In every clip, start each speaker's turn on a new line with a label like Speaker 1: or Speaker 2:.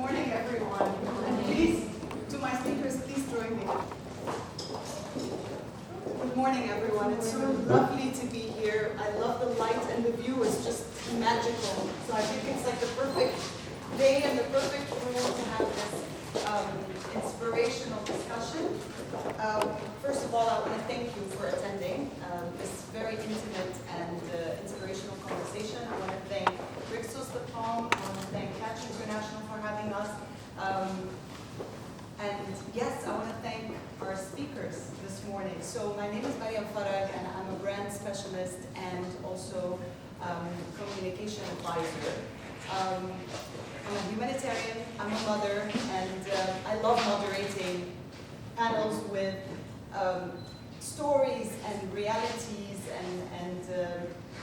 Speaker 1: morning, everyone. And please, to my speakers, please join me. Good morning, everyone. It's so lovely to be here. I love the light and the view is just magical. So I think it's like the perfect day and the perfect room to have this inspirational discussion. First of all, I want to thank you for attending this very intimate and inspirational conversation. I want to thank Rixos The Palm. I want to thank Catch International for having us. And yes, I want to thank our speakers this morning. So my name is Mariam Farag, and I'm a brand specialist and also communication advisor. I'm a humanitarian, I'm a mother, and I love moderating panels with stories and realities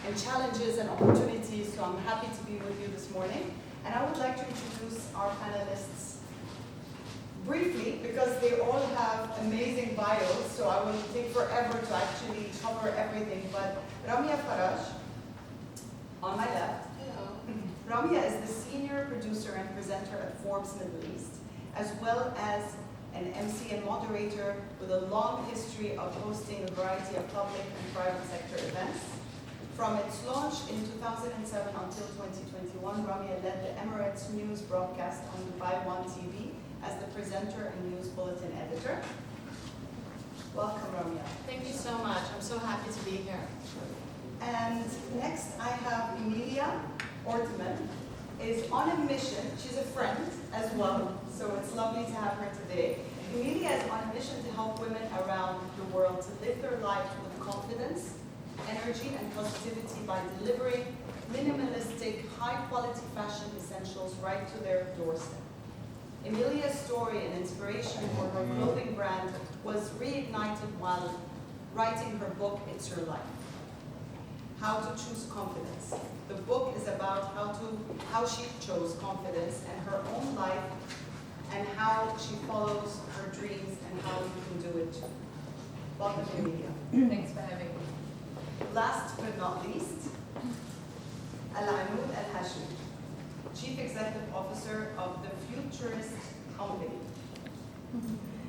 Speaker 1: and challenges and opportunities. So I'm happy to be with you this morning. And I would like to introduce our panelists briefly because they all have amazing bios, so I will take forever to actually cover everything. But Ramia Farrage, on my left. Ramia is the senior producer and presenter at Forbes Middle East, as well as an MC and moderator with a long history of hosting a variety of public and private sector events. From its launch in 2007 until 2021, Ramia led the Emirates News broadcast on Dubai One TV as the presenter and news bulletin editor. Welcome, Ramia.
Speaker 2: Thank you so much. I'm so happy to be here.
Speaker 1: And next I have Emilia Ohrtmann, is on a mission. She's a friend as well, so it's lovely to have her today. Emilia is on a mission to help women around the world to live their lives with confidence, energy, and positivity by delivering minimalistic, high-quality fashion essentials right to their doorstep. Emilia's story and inspiration for her clothing brand was reignited while writing her book, It's Your Life. How to Choose Confidence. The book is about how she chose confidence and her own life and how she follows her dreams and how you can do it too. Welcome, Emilia.
Speaker 2: Thanks for having me.
Speaker 1: Last but not least, Alanoud Alhashmi, Chief Executive Officer of the Futurist Company.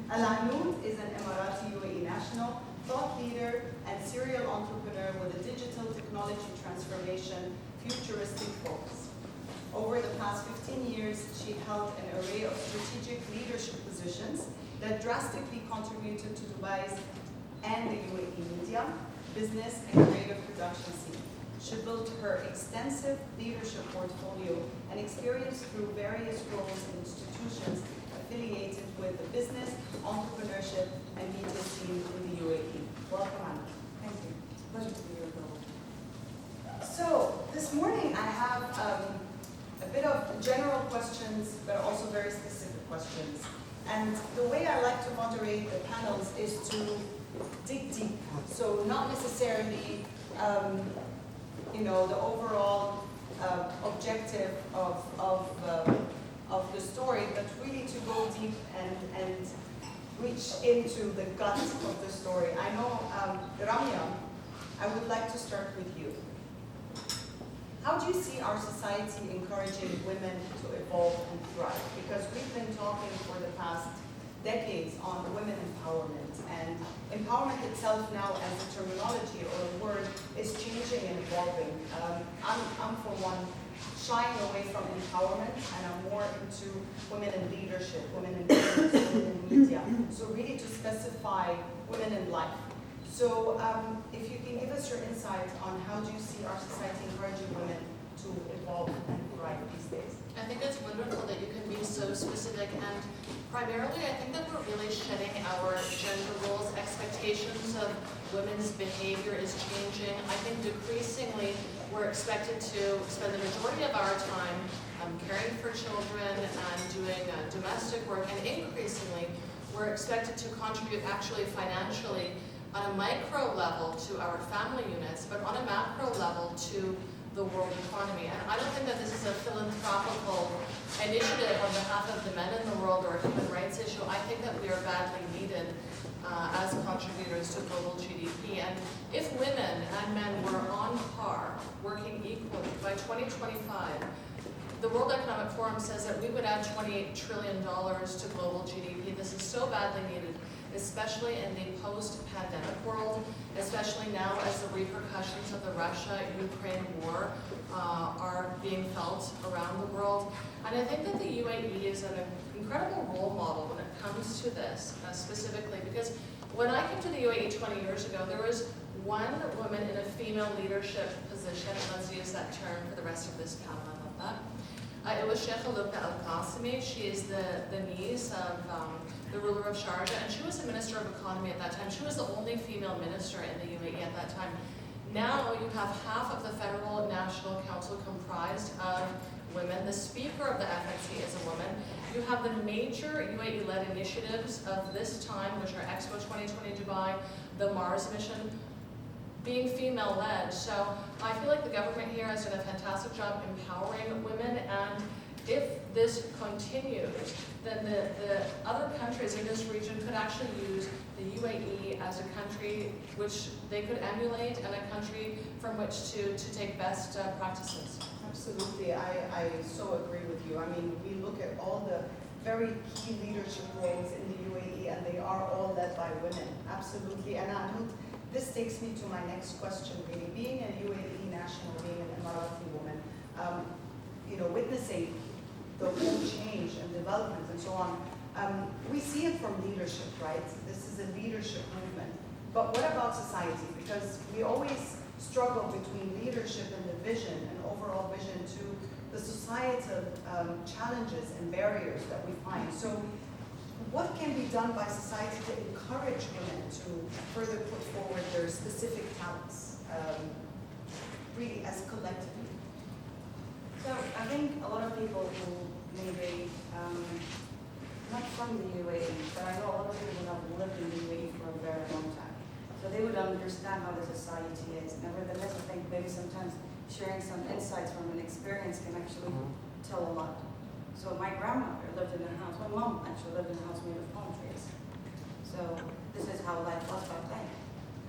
Speaker 1: Alanoud is an Emirati UAE national, thought leader, and serial entrepreneur with a digital technology transformation futuristic focus. Over the past 15 years, she held an array of strategic leadership positions that drastically contributed to Dubai's and the UAE media, business, and creative production scene. She built her extensive leadership portfolio and experience through various roles in institutions affiliated with the business, entrepreneurship, and media scene in the UAE. Welcome, Anna. Thank you. Pleasure to be here. So, this morning I have a bit of general questions, but also very specific questions. And the way I like to moderate the panels is to dig deep. So, not necessarily, the overall objective of the story, but really to go deep and reach into the gut of the story. I know, Ramia, I would like to start with you. How do you see our society encouraging women to evolve and thrive? Because we've been talking for the past decades on women empowerment, and empowerment itself now as a terminology or a word is changing and evolving. I'm for one, shying away from empowerment, and I'm more into women in leadership, women in business, women in media. So really to specify women in life. So if you can give us your insight on how do you see our society encouraging women to evolve and thrive these days?
Speaker 2: I think it's wonderful that you can be so specific, and primarily I think that we're really shedding our gender roles. Expectations of women's behavior is changing. I think decreasingly we're expected to spend the majority of our time caring for children and doing domestic work, and increasingly we're expected to contribute actually financially on a micro level to our family units, but on a macro level to the world economy. And I don't think that this is a philanthropical initiative on behalf of the men in the world or a human rights issue. I think that we are badly needed as contributors to global GDP. And if women and men were on par, working equally, by 2025, the World Economic Forum says that we would add $28 trillion to global GDP. This is so badly needed, especially in the post-pandemic world, especially now as the repercussions of the Russia-Ukraine war are being felt around the world. And I think that the UAE is an incredible role model when it comes to this specifically, because when I came to the UAE 20 years ago, there was one woman in a female leadership position. Let's use that term for the rest of this panel. I love that. It was Sheikh Alanoud Alhashmi. She is the niece of the ruler of Sharjah, and she was the Minister of Economy at that time. She was the only female minister in the UAE at that time. Now you have half of the Federal National Council comprised of women. The Speaker of the FNC is a woman. You have the major UAE-led initiatives of this time, which are Expo 2020 Dubai, the Mars mission, being female-led. So I feel like the government here has done a fantastic job empowering women, and if this continues, then the other countries in this region could actually use the UAE as a country which they could emulate and a country from which to take best practices.
Speaker 1: Absolutely, I so agree with you. I mean, we look at all the very key leadership roles in the UAE, and they are all led by women. Absolutely, and Alanoud, this takes me to my next question, really. Being a UAE national, being an Emirati woman, witnessing the whole change and development and so on, we see it from leadership, right? This is a leadership movement. But what about society? Because we always struggle between leadership and the vision and overall vision to the societal challenges and barriers that we find. So what can be done by society to encourage women to further put forward their specific talents, really as collectively?
Speaker 3: So I think a lot of people who maybe, not from the UAE, but I know a lot of people who have lived in the UAE for a very long time. So they would understand how the society is. Nevertheless, I think maybe sometimes sharing some insights from an experience can actually tell a lot. So my grandmother lived in a house, my mom actually lived in a house made of palm trees. So this is how life was back then.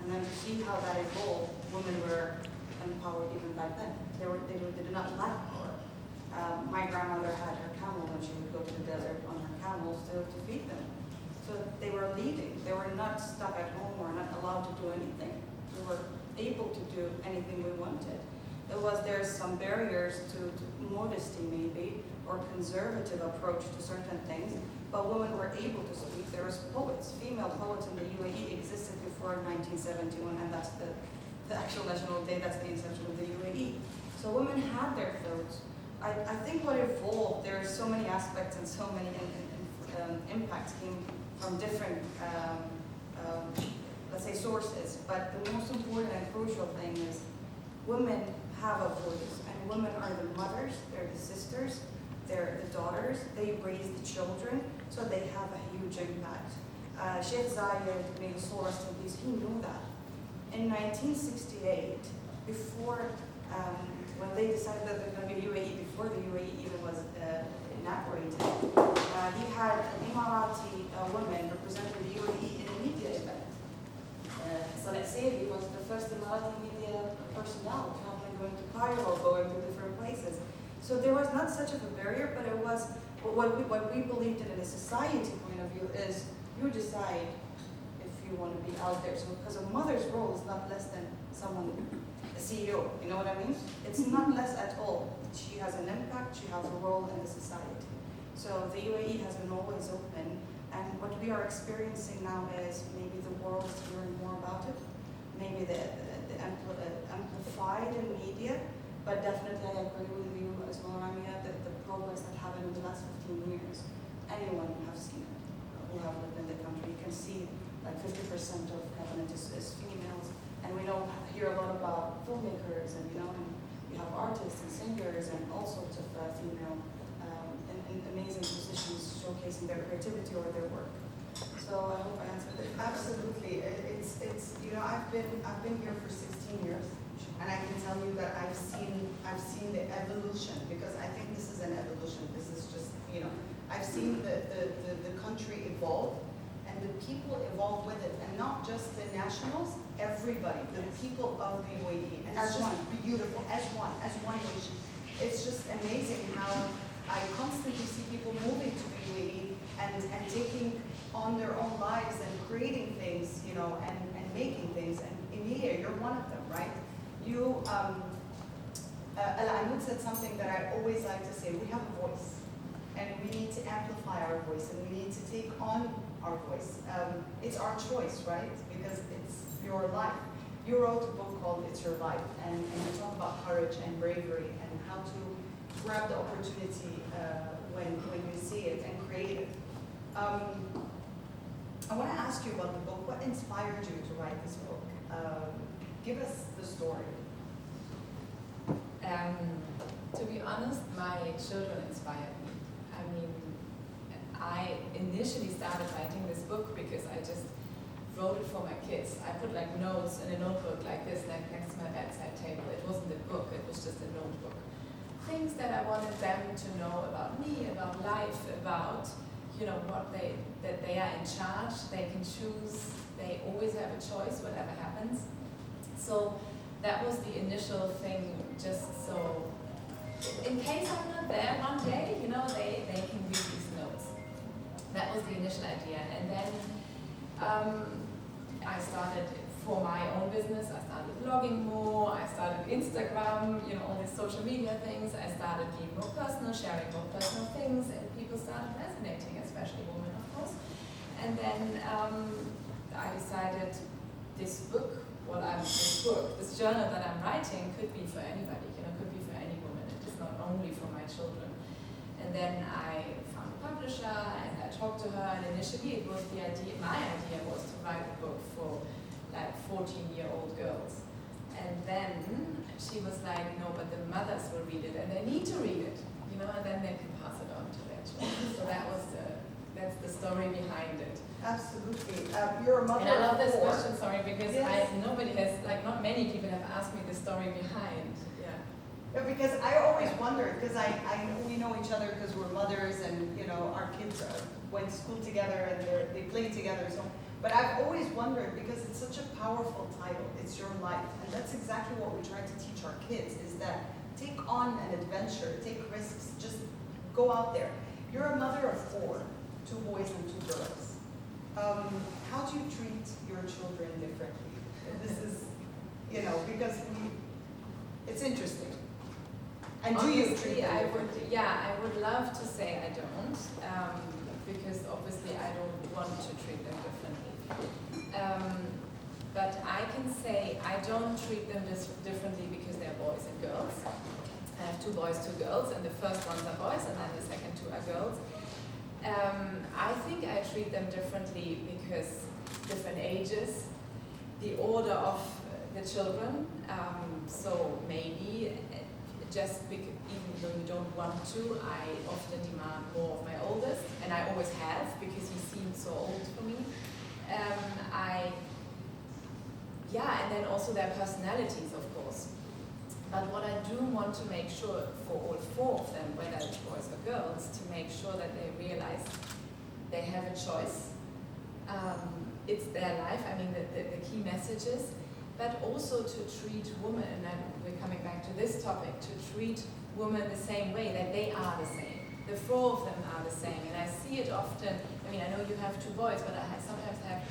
Speaker 3: And then to see how that evolved, women were empowered even back then. They did not lack power. My grandmother had her camel when she would go to the desert on her camels to feed them. So they were leading. They were not stuck at home or not allowed to do anything. We were able to do anything we wanted. There's some barriers to modesty maybe, or conservative approach to certain things, but women were able to speak. There was poets, female poets in the UAE existed before 1971, and that's the actual national day, that's the inception of the UAE. So women had their throats. I think what evolved, there are so many aspects and so many impacts came from different, let's say, sources, but the most important and crucial thing is women have a voice, and women are the mothers, they're the sisters, they're the daughters, they raise the children, so they have a huge impact. Sheikh Zayed, may his soul rest in peace, he knew that. In 1968, before, when they decided that there's going to be UAE, before the UAE even was inaugurated, he had an Emirati woman representing the UAE in a media event. Salah Seri was the first Emirati media personnel traveling, going to Cairo, going to different places. So there was not such of a barrier, but it was, what we believed in a society point of view is you decide if you want to be out there. So because a mother's role is not less than someone, a CEO, you know what I mean? It's not less at all. She has an impact, she has a role in the society. So the UAE has been always open, and what we are experiencing now is maybe the world is hearing more about it, maybe the amplified in media, but definitely I agree with you as well, Ramia, that the progress that happened in the last 15 years, anyone who have seen it, who have lived in the country, you can see like 50% of cabinet is females, and we hear a lot about filmmakers, and and we have artists and singers and all sorts of female in amazing positions showcasing their creativity or their work. So I hope I answered it.
Speaker 1: Absolutely. It's I've been here for 16 years, and I can tell you that I've seen the evolution, because I think this is an evolution. This is just I've seen the country evolve, and the people evolve with it, and not just the nationals, everybody, the people of the UAE, and it's just beautiful as one nation. It's just amazing how I constantly see people moving to the UAE and taking on their own lives and creating things, you know, and making things. And Emilia, you're one of them, right? You, Alanoud said something that I always like to say: we have a voice, and we need to amplify our voice, and we need to take on our voice. It's our choice, right? Because it's your life. You wrote a book called It's Your Life, and you talk about courage and bravery and how to grab the opportunity when you see it and create it. I want to ask you about the book. What inspired you to write this book? Give us the story.
Speaker 4: To be honest, my children inspired me. I mean, I initially started writing this book because I just wrote it for my kids. I put like notes in a notebook like this, like next to my bedside table. It wasn't a book, it was just a notebook. Things that I wanted them to know about me, about life, about, you know, that they are in charge, they can choose, they always have a choice, whatever happens. So that was the initial thing, just so, in case I'm not there one day, you know, they can read these notes. That was the initial idea. And then I started for my own business. I started blogging more. I started Instagram, you know, all these social media things. I started being more personal, sharing more personal things, and people started resonating, especially women, of course. And then I decided this book, this journal that I'm writing could be for anybody, you know, could be for any woman. It is not only for my children. And then I found a publisher and I talked to her, and initially it was my idea was to write a book for like 14-year-old girls. And then she was like, no, but the mothers will read it and they need to read it, you know, and then they can pass it on to their children. So that's the story behind it.
Speaker 1: Absolutely. You're a mother.
Speaker 4: And I love this
Speaker 1: of four.
Speaker 4: question, sorry, because
Speaker 1: Yes.
Speaker 4: not many people have asked me the story behind.
Speaker 1: Yeah, because I always wondered, because we know each other because we're mothers, and you know our kids went to school together and they play together. So, but I've always wondered, because it's such a powerful title. It's your life, and that's exactly what we try to teach our kids: is that take on an adventure, take risks, just go out there. You're a mother of 4, 2 boys and 2 girls. How do you treat your children differently? This is, you know, because it's interesting. And do you treat them differently?
Speaker 4: I would love to say I don't, because obviously I don't want to treat them differently. But I can say I don't treat them differently because they're boys and girls. I have 2 boys, 2 girls, and the first ones are boys, and then the second 2 are girls. I think I treat them differently because different ages, the order of the children, so maybe even though you don't want to, I often demand more of my oldest, and I always have, because he seemed so old for me. And then also their personalities, of course. But what I do want to make sure for all 4 of them, whether it's boys or girls, to make sure that they realize they have a choice. It's their life, I mean the key messages, but also to treat women, and we're coming back to this topic, to treat women the same way, that they are the same. The 4 of them are the same, and I see it often. I mean, I know you have 2 boys, but I sometimes have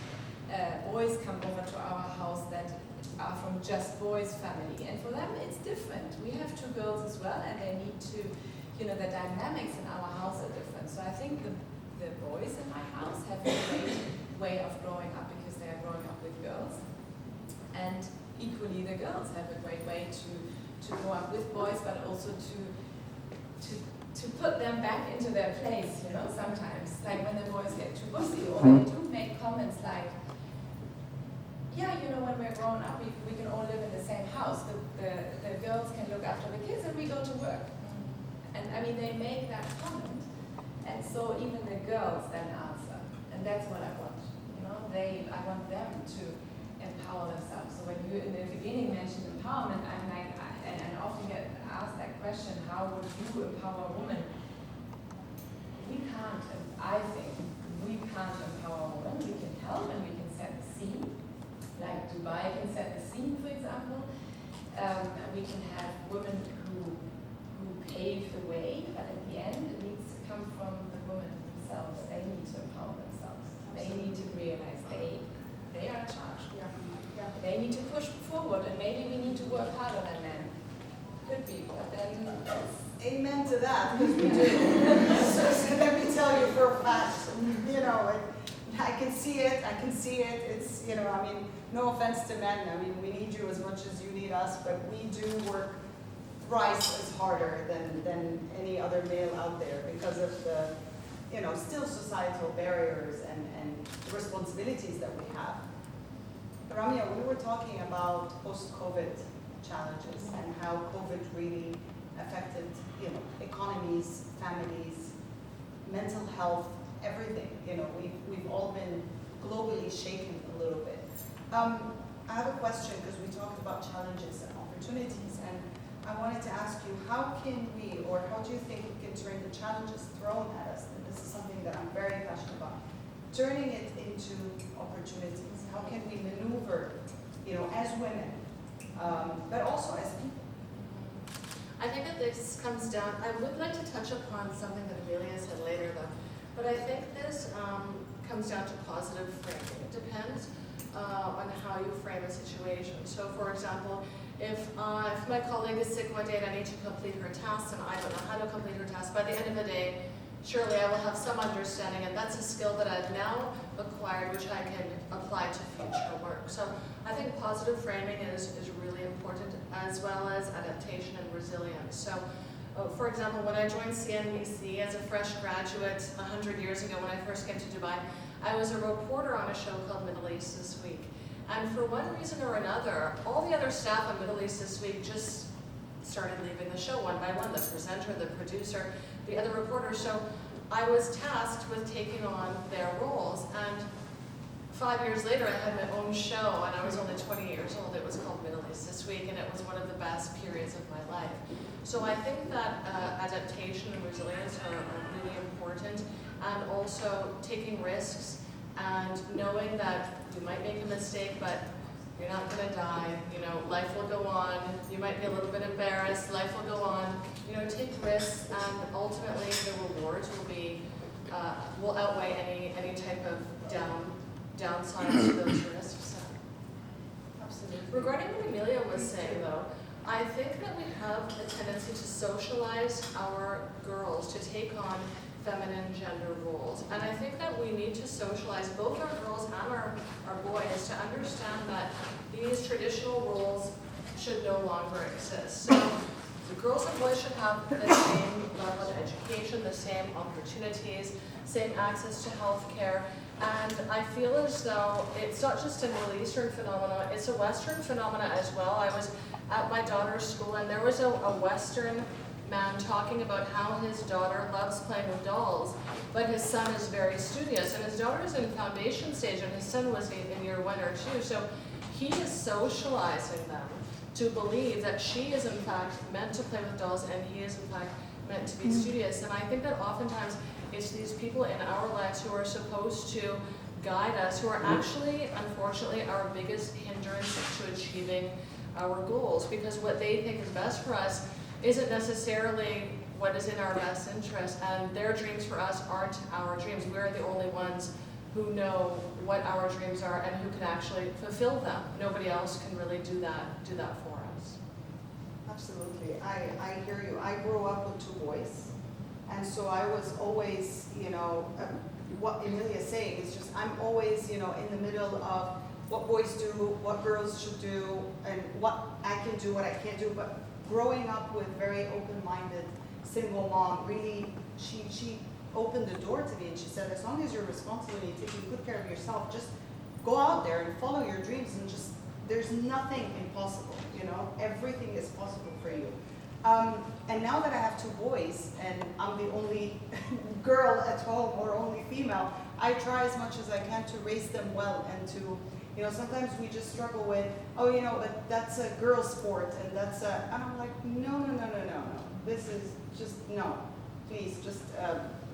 Speaker 4: boys come over to our house that are from just boys' family, and for them it's different. We have 2 girls as well, and they need to, you know, the dynamics in our house are different. So I think the boys in my house have a great way of growing up because they are growing up with girls, and equally the girls have a great way to grow up with boys, but also to put them back into their place, you know, sometimes. Like when the boys get too bossy, or they do make comments like, yeah, you know, when we're grown up, we can all live in the same house. The girls can look after the kids and we go to work. And I mean, they make that comment. And so even the girls then answer. And that's what I want. You know, I want them to empower themselves. So when you in the beginning mentioned empowerment, I'm like, and I often get asked that question, how would you empower women? We can't, I think, we can't empower women. We can help and we can set the scene. Like Dubai can set the scene, for example. We can have women who then
Speaker 1: Amen to that, because we do. So let me tell you for a fact, you know, I can see it, it's, you know, I mean, no offense to men, I mean, we need you as much as you need us, but we do work thrice as harder than any other male out there because of the, you know, still societal barriers and responsibilities that we have. Ramia, we were talking about post-COVID challenges and how COVID really affected, you know, economies, families, mental health, everything. You know, we've all been globally shaken a little bit. I have a question because we talked about challenges and opportunities, and I wanted to ask you, how can we, or how do you think we can turn the challenges thrown at us? And this is something that I'm very passionate about. Turning it into opportunities. How can we maneuver, you know, as women, but also as people?
Speaker 2: I think that this comes down, I would like to touch upon something that Emilia said later though, but I think this comes down to positive framing. It depends on how you frame a situation. So for example, if my colleague is sick one day and I need to complete her tasks and I don't know how to complete her tasks, by the end of the day, surely I will have some understanding, and that's a skill that I've now acquired which I can apply to future work. So I think positive framing is really important, as well as adaptation and resilience. So for example, when I joined CNBC as a fresh graduate 100 years ago when I first came to Dubai, I was a reporter on a show called Middle East This Week. And for one reason or another, all the other staff on Middle East This Week just started leaving the show one by one, the presenter, the producer, the other reporters. So I was tasked with taking on their roles. And 5 years later, I had my own show, and I was only 20 years old. It was called Middle East This Week, and it was one of the best periods of my life. So I think that adaptation and resilience are really important, and also taking risks and knowing that you might make a mistake, but you're not going to die. You know, life will go on. You might be a little bit embarrassed. Life will go on. You know, take risks, and ultimately the rewards will outweigh any type of downsides to those risks.
Speaker 1: Absolutely.
Speaker 2: Regarding what Emilia was saying, though, I think that we have a tendency to socialize our girls to take on feminine gender roles. And I think that we need to socialize both our girls and our boys to understand that these traditional roles should no longer exist. So the girls and boys should have the same level of education, the same opportunities, same access to health care. And I feel as though it's not just a Middle Eastern phenomenon, it's a Western phenomenon as well. I was at my daughter's school and there was a Western man talking about how his daughter loves playing with dolls, but his son is very studious. And his daughter's in foundation stage and his son was in year 1 or 2. So he is socializing them to believe that she is in fact meant to play with dolls and he is in fact meant to be studious. And I think that oftentimes it's these people in our lives who are supposed to guide us, who are actually, unfortunately, our biggest hindrance to achieving our goals, because what they think is best for us isn't necessarily what is in our best interest, and their dreams for us aren't our dreams. We're the only ones who know what our dreams are and who can actually fulfill them. Nobody else can really do that for us.
Speaker 1: Absolutely, I hear you. I grew up with 2 boys, and so I was always, you know, what Emilia is saying is just, I'm always, you know, in the middle of what boys do, what girls should do, and what I can do, what I can't do. But growing up with very open-minded single mom, really, she opened the door to me and she said, as long as you're responsible and you're taking good care of yourself, just go out there and follow your dreams, and just, there's nothing impossible, you know, everything is possible for you. And now that I have 2 boys and I'm the only girl at home or only female, I try as much as I can to raise them well and to, you know, sometimes we just struggle with, oh, you know, but that's a girl sport and that's a, and I'm like, no. This is just, no. Please, just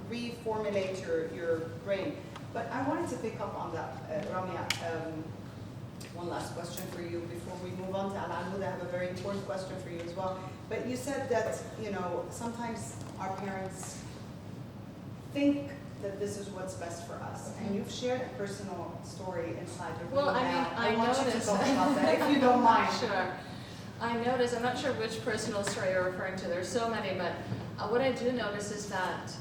Speaker 1: reformulate your brain. But I wanted to pick up on that, Ramia. One last question for you before we move on to Alanoud. I have a very important question for you as well. But you said that, you know, sometimes our parents think that this is what's best for us. And you've shared a personal story inside your
Speaker 2: Well,
Speaker 1: video now.
Speaker 2: I
Speaker 1: want you to
Speaker 2: noticed.
Speaker 1: talk about that, if you don't mind.
Speaker 2: Sure. I notice, I'm not sure which personal story you're referring to, there's so many, but what I do notice is that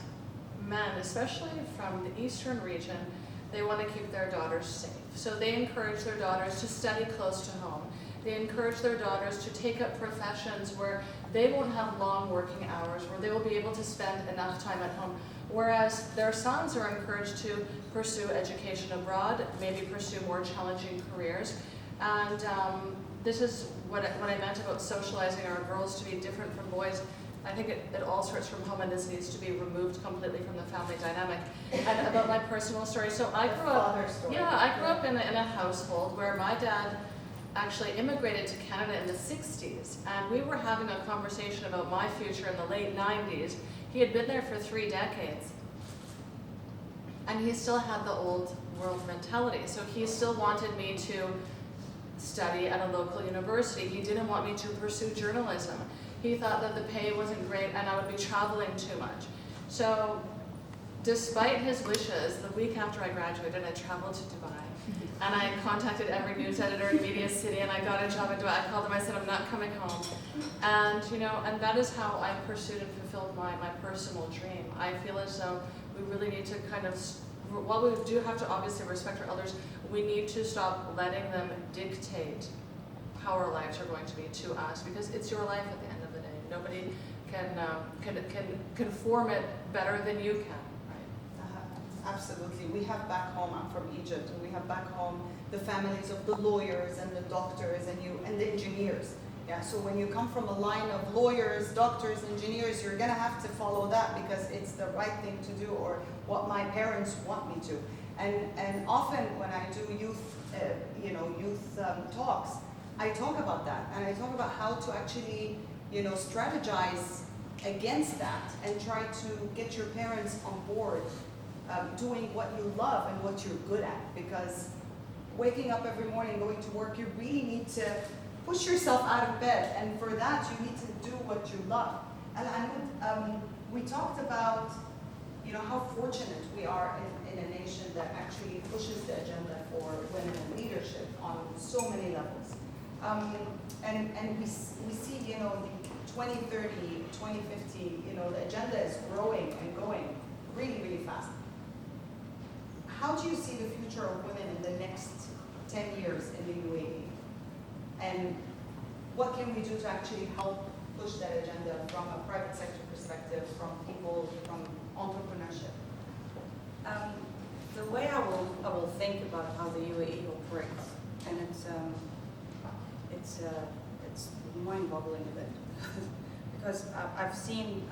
Speaker 2: men, especially from the eastern region, they want to keep their daughters safe. So they encourage their daughters to study close to home. They encourage their daughters to take up professions where they won't have long working hours, where they will be able to spend enough time at home. Whereas their sons are encouraged to pursue education abroad, maybe pursue more challenging careers. And this is what I meant about socializing our girls to be different from boys. I think it all starts from home, and this needs to be removed completely from the family dynamic. And about my personal story, so I grew up. I grew up in a household where my dad actually immigrated to Canada in the 60s, and we were having a conversation about my future in the late 90s. He had been there for 3 decades, and he still had the old world mentality. So he still wanted me to study at a local university. He didn't want me to pursue journalism. He thought that the pay wasn't great and I would be traveling too much. So despite his wishes, the week after I graduated, I traveled to Dubai. And I contacted every news editor in Media City, and I got a job in Dubai. I called them, I said, I'm not coming home. And and that is how I pursued and fulfilled my personal dream. I feel as though we really need to while we do have to obviously respect our elders, we need to stop letting them dictate how our lives are going to be to us, because it's your life at the end of the day. Nobody can form it better than you can.
Speaker 1: Absolutely. We have back home, I'm from Egypt, and we have back home the families of the lawyers and the doctors and the engineers. Yeah, so when you come from a line of lawyers, doctors, engineers, you're gonna have to follow that because it's the right thing to do, or what my parents want me to. And often when I do youth talks, I talk about that, and I talk about how to actually strategize against that and try to get your parents on board. Doing what you love and what you're good at, because waking up every morning, going to work, you really need to push yourself out of bed, and for that you need to do what you love. And we talked about how fortunate we are in a nation that actually pushes the agenda for women in leadership on so many levels. And we see the 2030, 2050, the agenda is growing and going really, really fast. How do you see the future of women in the next 10 years in the UAE? And what can we do to actually help push that agenda from a private sector perspective, from people, from entrepreneurship?
Speaker 3: The way I will think about how the UAE operates, and it's mind-boggling a bit, because I've seen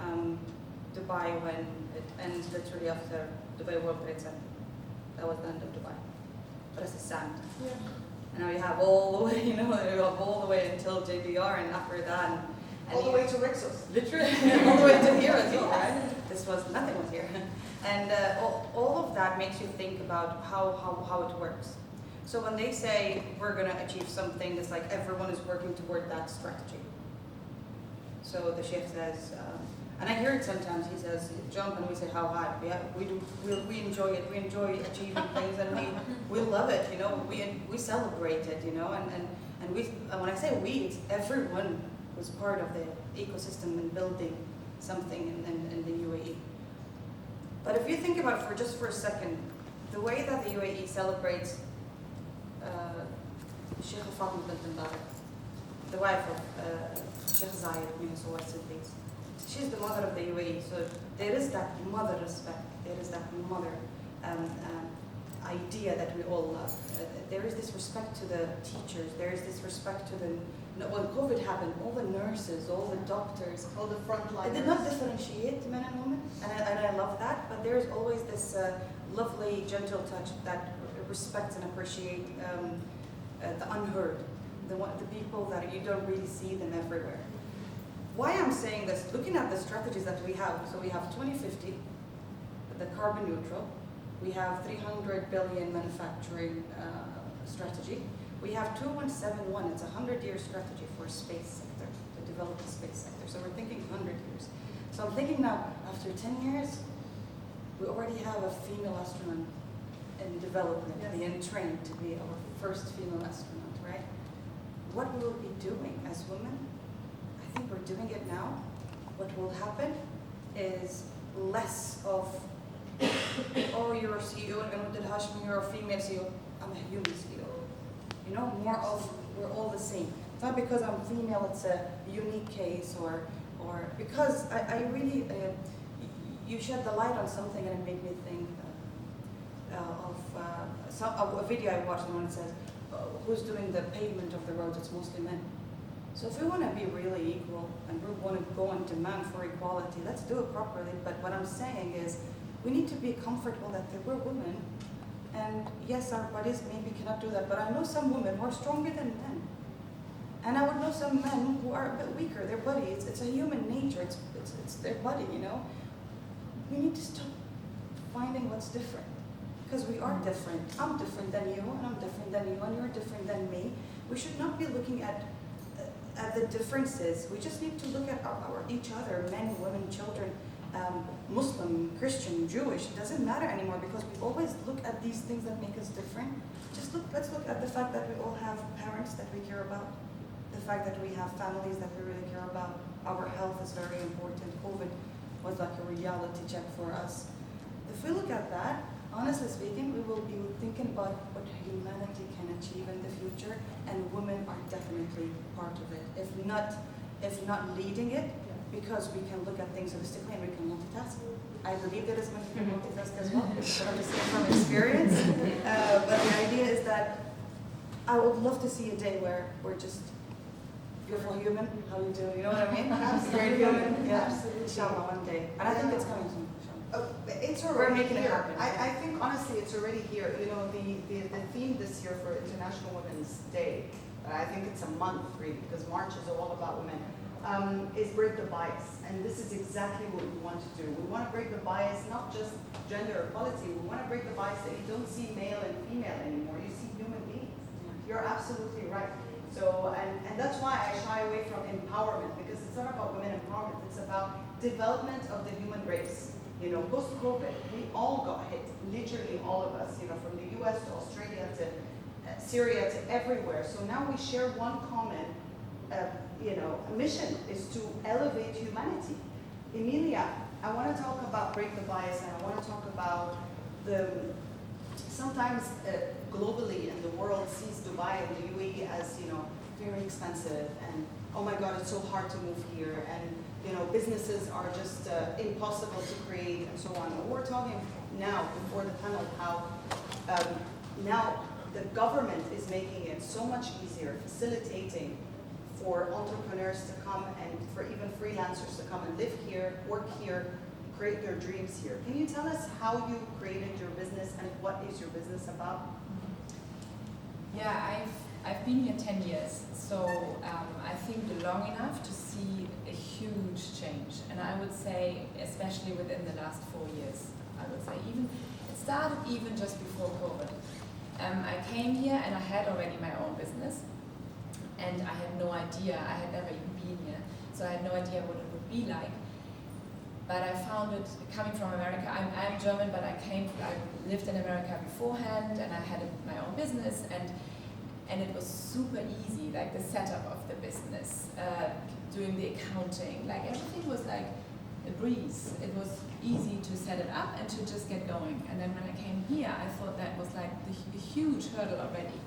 Speaker 3: Dubai when it ends literally after Dubai World Trade Center. That was the end of Dubai. But it's a sand.
Speaker 1: Yeah.
Speaker 3: And now you have all the way, you have all the way until JBR, and after that, and
Speaker 1: All the way to Rixos.
Speaker 3: literally all the way to here as well, right? Nothing was here. And all of that makes you think about how it works. So when they say we're going to achieve something, it's like everyone is working toward that strategy. So the Sheikh says, and I hear it sometimes, he says, jump, and we say how high. Yeah, we enjoy it, we enjoy achieving things, and we love it, we celebrate it, and when I say we, it's everyone who's part of the ecosystem and building something in the UAE. But if you think about it for a second, the way that the UAE celebrates Sheikh Fatima bint Mbarak, the wife of Sheikh Zayed, so siblings. She's the mother of the UAE, so there is that mother respect, there is that mother idea that we all love. There is this respect to the teachers, there is this respect to when COVID happened, all the nurses, all the doctors,
Speaker 1: All the frontliners.
Speaker 3: it did not differentiate men and women, and I love that, but there is always this lovely, gentle touch that respects and appreciates the unheard, the people that you don't really see them everywhere. Why I'm saying this, looking at the strategies that we have, so we have 2050, the carbon neutral, we have 300 billion manufacturing strategy, we have 2171, it's a 100-year strategy for space sector, to develop the space sector, so we're thinking 100 years. So I'm thinking now, after 10 years, we already have a female astronaut in development, being trained to be our first female astronaut, right? what we will be doing as women, I think we're doing it now. What will happen is less of, oh, you're a CEO, and Alanoud Alhashmi, you're a female CEO, I'm a human CEO. You know, more of, we're all the same. It's not because I'm female, it's a unique case, or because I really, you shed the light on something and it made me think of a video I watched, and when it says, who's doing the pavement of the roads, it's mostly men. So if we want to be really equal and we want to go and demand for equality, let's do it properly. But what I'm saying is we need to be comfortable that we're women. And yes, our bodies maybe cannot do that, but I know some women who are stronger than men. And I would know some men who are a bit weaker, their body, it's a human nature, it's their body, you know. We need to stop finding what's different, because we are different. I'm different than you, and I'm different than you, and you're different than me. We should not be looking at the differences. We just need to look at each other, men, women, children, Muslim, Christian, Jewish. It doesn't matter anymore, because we always look at these things that make us different. Let's look at the fact that we all have parents that we care about, the fact that we have families that we really care about. Our health is very important. COVID was like a reality check for us. If we look at that, honestly speaking, we will be thinking about what humanity can achieve in the future, and women are definitely part of it. If not leading it, because we can look at things holistically and we can multitask. I believe there is much to multitask as well, because I'm just saying from experience. But the idea is that I would love to see a day where we're just beautiful human. How you do? You know what I mean?
Speaker 1: Absolutely.
Speaker 3: Great human. Yeah.
Speaker 1: Absolutely.
Speaker 3: Inshallah, one day. And I think it's coming soon.
Speaker 1: It's
Speaker 3: We're
Speaker 1: already
Speaker 3: making it
Speaker 1: here.
Speaker 3: happen.
Speaker 1: I think honestly it's already here. You know, the theme this year for International Women's Day, I think it's a month really, because March is all about women, is break the bias. And this is exactly what we want to do. We want to break the bias, not just gender equality. We want to break the bias that you don't see male and female anymore. You see human beings. You're absolutely right. So, and that's why I shy away from empowerment, because it's not about women empowerment. It's about development of the human race. You know, post-COVID, we all got hit, literally all of us, you know, from the US to Australia to Syria to everywhere. So now we share one common, mission is to elevate humanity. Emilia, I want to talk about break the bias, and I want to talk about sometimes globally in the world sees Dubai and the UAE as, you know, very expensive, and oh my God, it's so hard to move here, and you know, businesses are just impossible to create, and so on. And we're talking now, before the panel, how now the government is making it so much easier, facilitating for entrepreneurs to come and for even freelancers to come and live here, work here, create their dreams here. Can you tell us how you created your business and what is your business about?
Speaker 4: Yeah, I've been here 10 years, so I think long enough to see a huge change. And I would say, especially within the last 4 years, I would say it started even just before COVID. I came here and I had already my own business, and I had no idea, I had never even been here, so I had no idea what it would be like. But I found it coming from America. I'm German, but I lived in America beforehand, and I had my own business, and it was super easy, like the setup of the business, doing the accounting, like everything was like a breeze. It was easy to set it up and to just get going. And then when I came here, I thought that was like a huge hurdle already.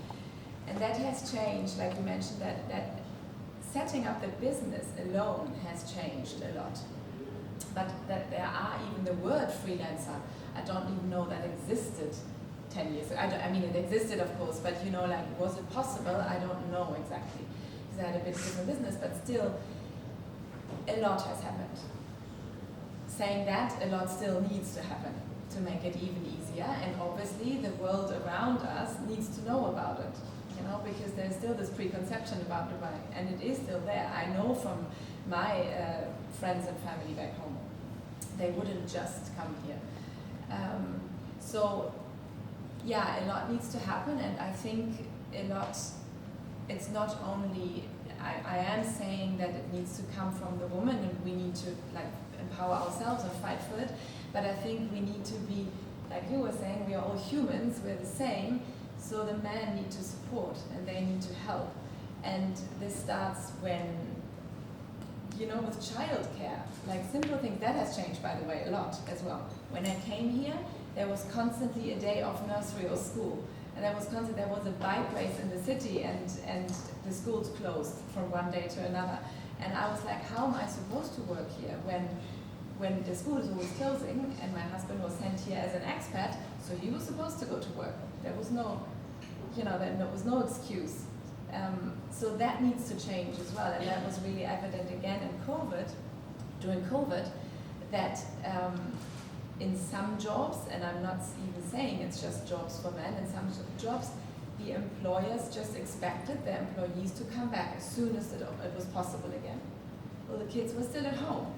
Speaker 4: And that has changed, like you mentioned, that setting up the business alone has changed a lot. But that there are even the word freelancer, I don't even know that existed 10 years ago. I mean, it existed, of course, but you know, like, was it possible? I don't know exactly, because I had a bit different business, but still, a lot has happened. Saying that, a lot still needs to happen to make it even easier, and obviously the world around us needs to know about it, you know, because there's still this preconception about Dubai, and it is still there. I know from my friends and family back home, they wouldn't just come here. So yeah, a lot needs to happen, and I think a lot, it's not only, I am saying that it needs to come from the woman, and we need to like empower ourselves and fight for it, but I think we need to be, like you were saying, we are all humans, we're the same, so the men need to support and they need to help. And this starts when, with childcare, like simple things, that has changed, by the way, a lot as well. When I came here, there was constantly a day of nursery or school. And there was a bike race in the city, and the schools closed from one day to another. And I was like, how am I supposed to work here when the school is always closing, and my husband was sent here as an expat, so he was supposed to go to work. There was no, there was no excuse. So that needs to change as well, and that was really evident again during COVID, that in some jobs, and I'm not even saying it's just jobs for men, in some jobs, the employers just expected their employees to come back as soon as it was possible again. Well, the kids were still at home,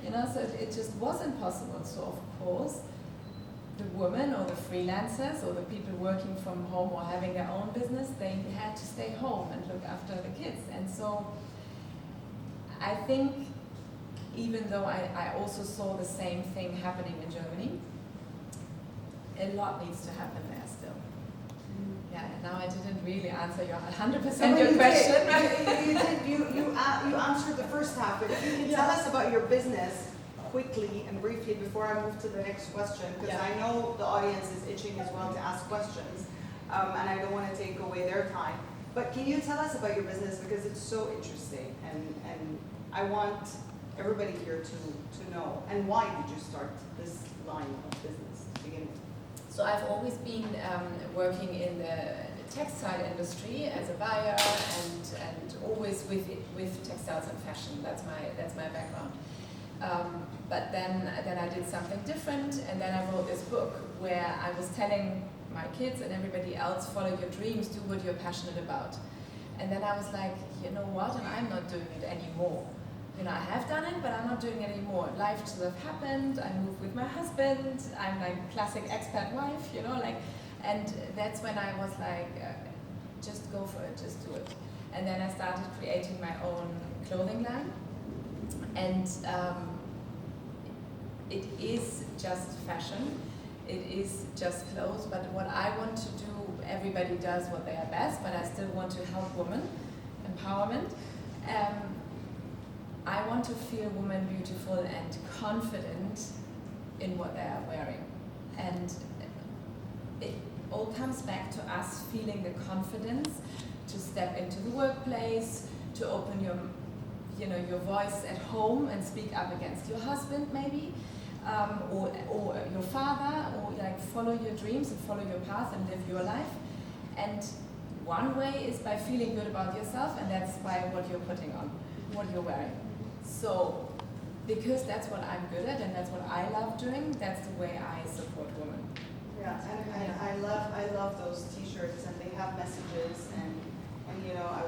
Speaker 4: so it just wasn't possible. So of course, the women or the freelancers or the people working from home or having their own business, they had to stay home and look after the kids. And so I think, even though I also saw the same thing happening in Germany, a lot needs to happen there still. Yeah, and now I didn't really answer your 100% your question.
Speaker 1: You answered the first half, but if you can tell us about your business quickly and briefly before I move to the next question, because I know the audience is itching as well to ask questions, and I don't want to take away their time. But can you tell us about your business, because it's so interesting, and I want everybody here to know. And why did you start this line of business to begin with?
Speaker 4: So I've always been working in the textile industry as a buyer, and always with textiles and fashion. That's my background. But then I did something different, and then I wrote this book where I was telling my kids and everybody else, follow your dreams, do what you're passionate about. And then I was like, you know what, and I'm not doing it anymore. I have done it, but I'm not doing it anymore. Life just have happened, I moved with my husband, I'm like classic expat wife, and that's when I was like, just go for it, just do it. And then I started creating my own clothing line, and it is just fashion, it is just clothes, but what I want to do, everybody does what they are best, but I still want to help women, empowerment. I want to feel women beautiful and confident in what they are wearing. And it all comes back to us feeling the confidence to step into the workplace, to open your voice at home and speak up against your husband maybe, or your father, or follow your dreams and follow your path and live your life. And one way is by feeling good about yourself, and that's by what you're putting on, what you're wearing. So, because that's what I'm good at and that's what I love doing, that's the way I support women.
Speaker 1: Yeah, and I love those T-shirts, and they have messages, and I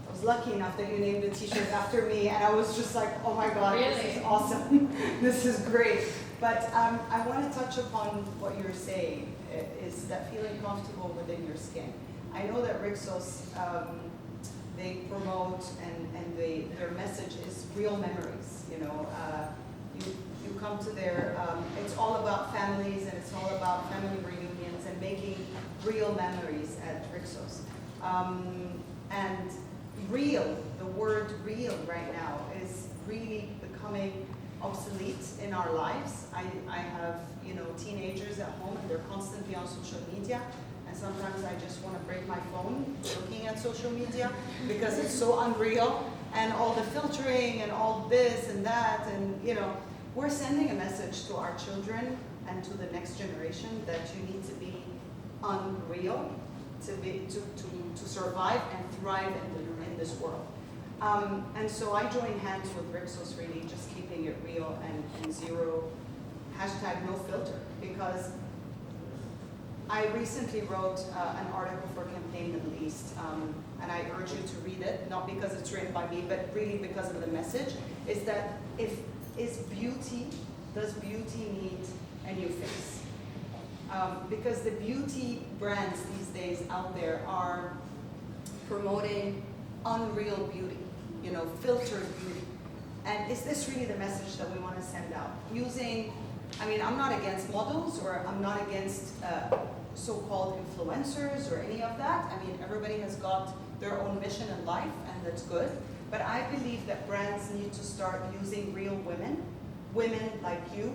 Speaker 1: was lucky enough that you named the T-shirt after me, and I was just like, oh my God,
Speaker 2: Really?
Speaker 1: This is awesome, this is great. But I want to touch upon what you're saying, is that feeling comfortable within your skin. I know that Rixos, they promote and their message is real memories. You come to their, it's all about families, and it's all about family reunions and making real memories at Rixos. And real, the word real right now is really becoming obsolete in our lives. I have teenagers at home, and they're constantly on social media. And sometimes I just want to break my phone looking at social media because it's so unreal, and all the filtering and all this and that, and we're sending a message to our children and to the next generation that you need to be unreal to survive and thrive in this world. And so I join hands with Rixos, really just keeping it real and zero, #no filter, because I recently wrote an article for Campaign Middle East, and I urge you to read it, not because it's written by me, but really because of the message, is that does beauty need a new face? Because the beauty brands these days out there are promoting unreal beauty, filtered beauty. And is this really the message that we want to send out? Using I mean, I'm not against models, or I'm not against so-called influencers or any of that. I mean, everybody has got their own mission in life, and that's good. But I believe that brands need to start using real women, women like you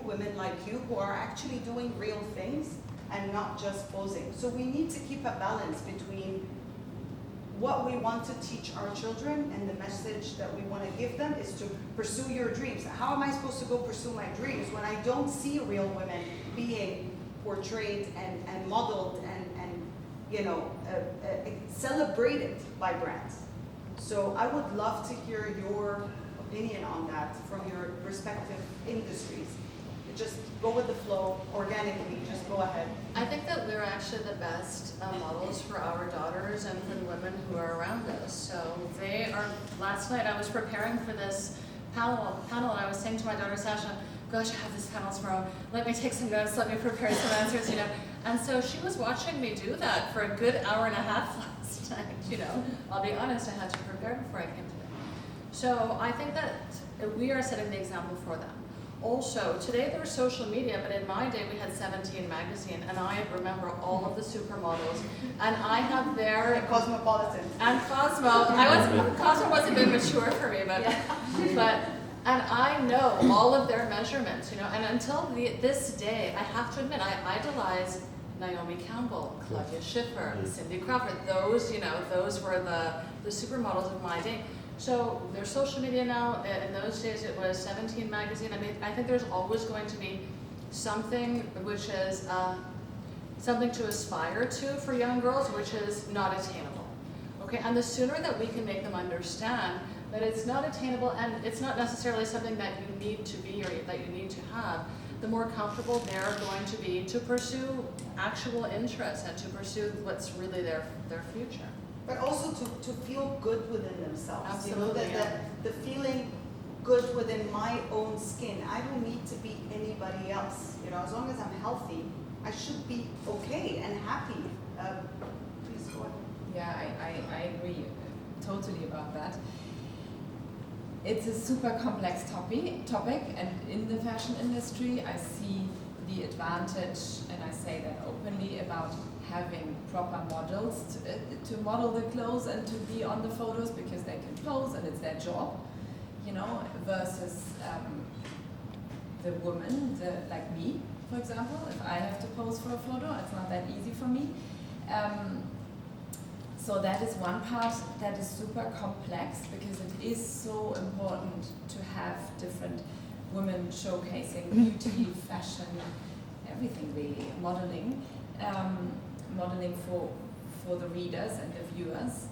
Speaker 1: who are actually doing real things and not just posing. So we need to keep a balance between what we want to teach our children and the message that we want to give them is to pursue your dreams. How am I supposed to go pursue my dreams when I don't see real women being portrayed and modeled and you know, celebrated by brands? So I would love to hear your opinion on that from your respective industries. Just go with the flow organically, just go ahead.
Speaker 2: I think that we're actually the best models for our daughters and for the women who are around us. So they are, last night I was preparing for this panel and I was saying to my daughter Sasha, gosh, I have this panel tomorrow, let me take some notes, let me prepare some answers, you know. And so she was watching me do that for a good hour and a half last night, you know. I'll be honest, I had to prepare before I came today. So I think that we are setting the example for them. Also, today there's social media, but in my day we had 17 magazine, and I remember all of the supermodels, and I have their
Speaker 1: Cosmopolitan.
Speaker 2: and Cosmo. Cosmo wasn't a bit mature for me, but and I know all of their measurements, you know. And until this day, I have to admit, I idolize Naomi Campbell, Claudia Schiffer, Cindy Crawford. Those, you know, those were the supermodels of my day. So there's social media now. In those days, it was 17 magazine. I mean, I think there's always going to be something which is something to aspire to for young girls, which is not attainable. Okay, and the sooner that we can make them understand that it's not attainable and it's not necessarily something that you need to be or that you need to have, the more comfortable they're going to be to pursue actual interests and to pursue what's really their future.
Speaker 1: But also to feel good within themselves.
Speaker 2: Absolutely,
Speaker 1: You know, the feeling good within my own skin. I don't need to be anybody else. You know, as long as I'm healthy, I should be okay and happy. Please go ahead.
Speaker 4: Yeah, I agree totally about that. It's a super complex topic, and in the fashion industry, I see the advantage, and I say that openly, about having proper models to model the clothes and to be on the photos because they can pose and it's their job, you know, versus the woman, like me, for example. If I have to pose for a photo, it's not that easy for me. So that is one part that is super complex because it is so important to have different women showcasing beauty, fashion, everything really, modeling. Modeling for the readers and the viewers.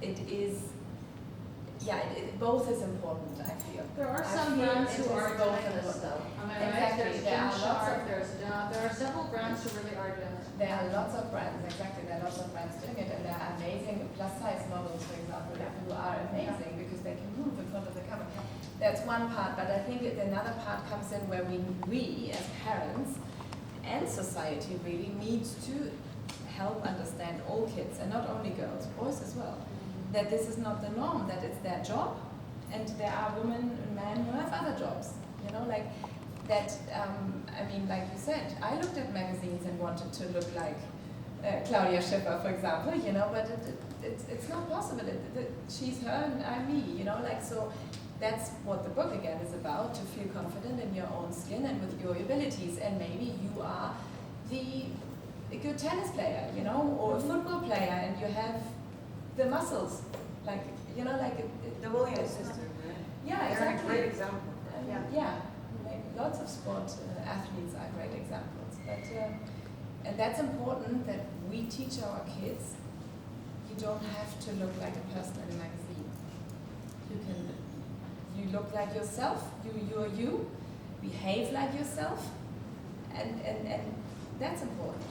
Speaker 4: It is, both is important, I feel.
Speaker 2: There are some brands who are doing this though. Am I right?
Speaker 4: Exactly.
Speaker 2: There's there are several brands who really are doing it.
Speaker 4: There are lots of brands, exactly. There are lots of brands doing it, and there are amazing plus size models, for example, who are amazing because they can move in front of the camera. That's one part, but I think another part comes in where we as parents and society really needs to help understand all kids, and not only girls, boys as well, that this is not the norm, that it's their job, and there are women and men who have other jobs, you know, like that. I mean, like you said, I looked at magazines and wanted to look like Claudia Schiffer, for example, you know, but it's not possible. She's her and I'm me, you know, like, so that's what the book again is about, to feel confident in your own skin and with your abilities. And maybe you are a good tennis player, you know, or a football player, and you have the muscles, like, you know, like
Speaker 3: The Williams sisters, right?
Speaker 4: yeah,
Speaker 3: They're
Speaker 4: exactly.
Speaker 3: a great example.
Speaker 4: Yeah, like lots of sport athletes are great examples. But and that's important that we teach our kids. You don't have to look like a person in a magazine. You look like yourself. You're you. Behave like yourself, and that's important.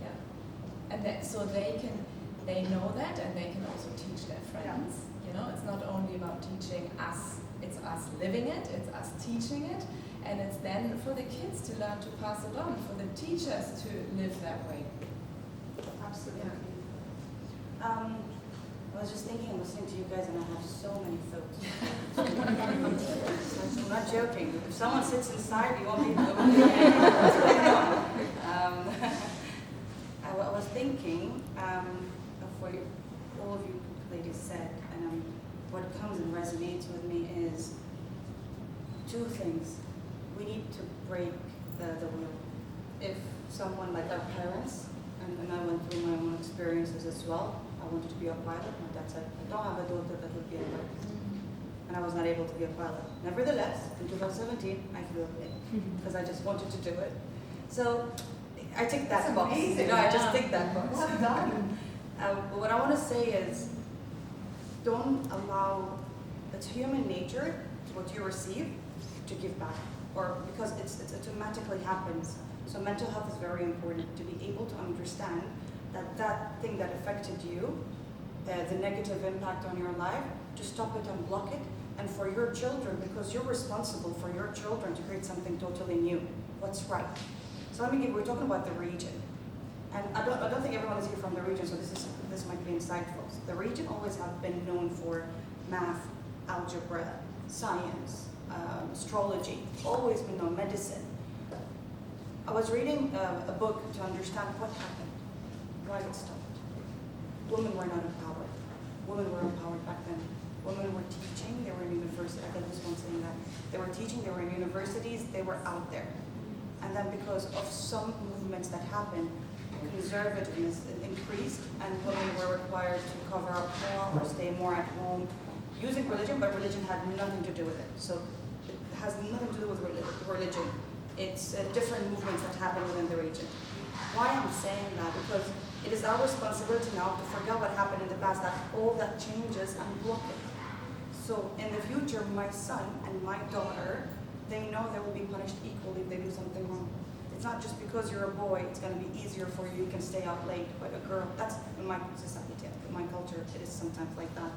Speaker 4: Yeah, and that, so they know that, and they can also teach their friends. You know, it's not only about teaching us. It's us living it. It's us teaching it, and it's then for the kids to learn to pass it on, for the teachers to live that way.
Speaker 1: Absolutely.
Speaker 3: Well, was just thinking, listening to you guys, and I have so many thoughts. I'm not joking. If someone sits inside, you won't be able to what's going on. I was thinking of what all of you ladies said, and what comes and resonates with me is two things. We need to break the wheel. If someone like our parents, and I went through my own experiences as well, I wanted to be a pilot. My dad said, I don't have a daughter that would be a pilot. And I was not able to be a pilot. Nevertheless, in 2017, I flew a plane because I just wanted to do it. So I ticked that box.
Speaker 1: Amazing.
Speaker 3: You know, I just ticked that box.
Speaker 1: Well done.
Speaker 3: But what I want to say is, don't allow, it's human nature, what you receive, to give back. Or because it automatically happens. So mental health is very important, to be able to understand that that thing that affected you, the negative impact on your life, to stop it and block it. And for your children, because you're responsible for your children to create something totally new. What's right? So we're talking about the region. And I don't think everyone is here from the region, so this might be insightful. The region always have been known for math, algebra, science, astrology, always been known, medicine. I was reading a book to understand what happened, why it stopped. Women were not empowered. Women were empowered back then. Women were teaching, they were in university, I got this one saying that. They were teaching, they were in universities, they were out there. And then because of some movements that happened, conservativeness increased, and women were required to cover up more or stay more at home, using religion, but religion had nothing to do with it. So it has nothing to do with religion. It's different movements that happen within the region. Why I'm saying that? Because it is our responsibility now to forget what happened in the past, that all that changes and block it. So in the future, my son and my daughter, they know they will be punished equally if they do something wrong. It's not just because you're a boy, it's going to be easier for you, you can stay out late, but a girl, that's in my society, in my culture, it is sometimes like that.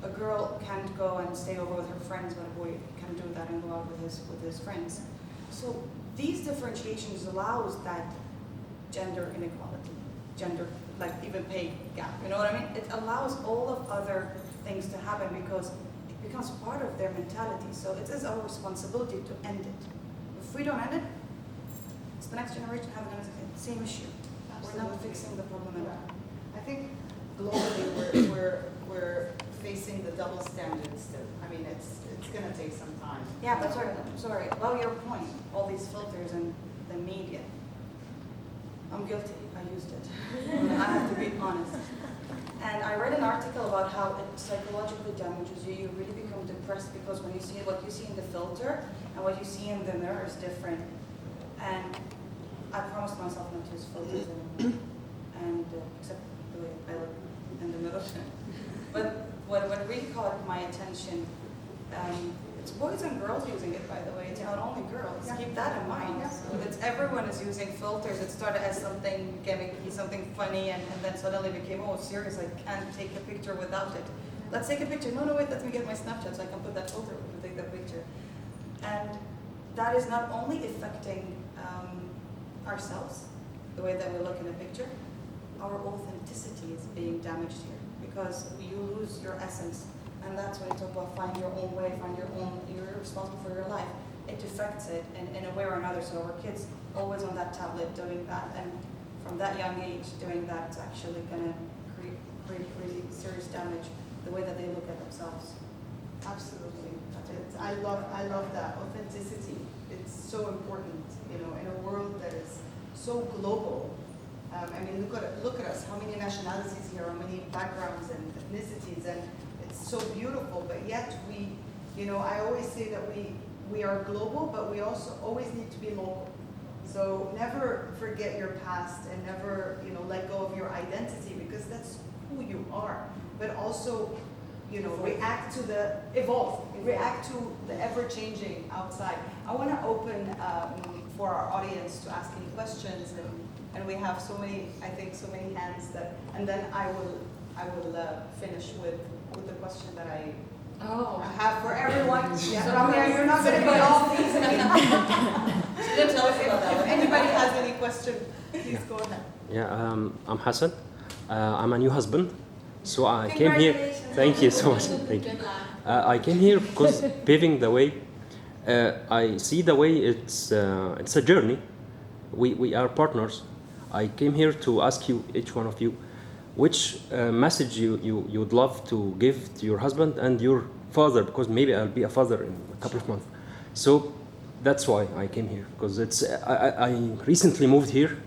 Speaker 3: A girl can't go and stay over with her friends, but a boy can do that and go out with his friends. So these differentiations allows that gender inequality, gender, like even pay gap, you know what I mean? It allows all of other things to happen because it becomes part of their mentality. So it is our responsibility to end it. If we don't end it, it's the next generation having the same issue. We're not fixing the problem at all.
Speaker 1: I think globally we're facing the double standards still. I mean, it's going to take some time.
Speaker 3: Yeah, but sorry. Well, your point, all these filters and the media. I'm guilty. I used it. I have to be honest. And I read an article about how it psychologically damages you. You really become depressed because when you see what you see in the filter and what you see in the mirror is different. And I promised myself not to use filters anymore. And except the way I look in the middle. But what really caught my attention, it's boys and girls using it, by the way. It's not only girls.
Speaker 1: Yeah.
Speaker 3: Keep that in mind.
Speaker 1: Yeah.
Speaker 3: It's everyone is using filters. It started as something gimmicky, something funny, and then suddenly became, oh, serious, I can't take a picture without it. Let's take a picture. No, wait, let me get my Snapchat so I can put that filter to take that picture. And that is not only affecting ourselves, the way that we look in a picture, our authenticity is being damaged here because you lose your essence. And that's when you talk about find your own way, you're responsible for your life. It affects it in a way or another. So our kids always on that tablet doing that, and from that young age doing that, it's actually going to create really serious damage, the way that they look at themselves.
Speaker 1: Absolutely. I love that authenticity. It's so important, in a world that is so global. I mean, look at us. How many nationalities here? How many backgrounds and ethnicities? And it's so beautiful. But yet we, I always say that we are global, but we also always need to be local. So never forget your past and never, let go of your identity because that's who you are. But also, react to react to the ever-changing outside. I want to open for our audience to ask any questions, and we have so many hands that, and then I will finish with the question that I have for everyone. Yeah, Ramia, you're not going to be all these.
Speaker 3: She didn't tell us about that one.
Speaker 1: If anybody has any question, please go ahead.
Speaker 5: Yeah, I'm Hassan. I'm a new husband. So I came here. Thank you so much. Thank you. I came here because Paving the Way. I see the way it's a journey. We are partners. I came here to ask you, each one of you, which message you would love to give to your husband and your father, because maybe I'll be a father in a couple of months. So that's why I came here, because I recently moved here.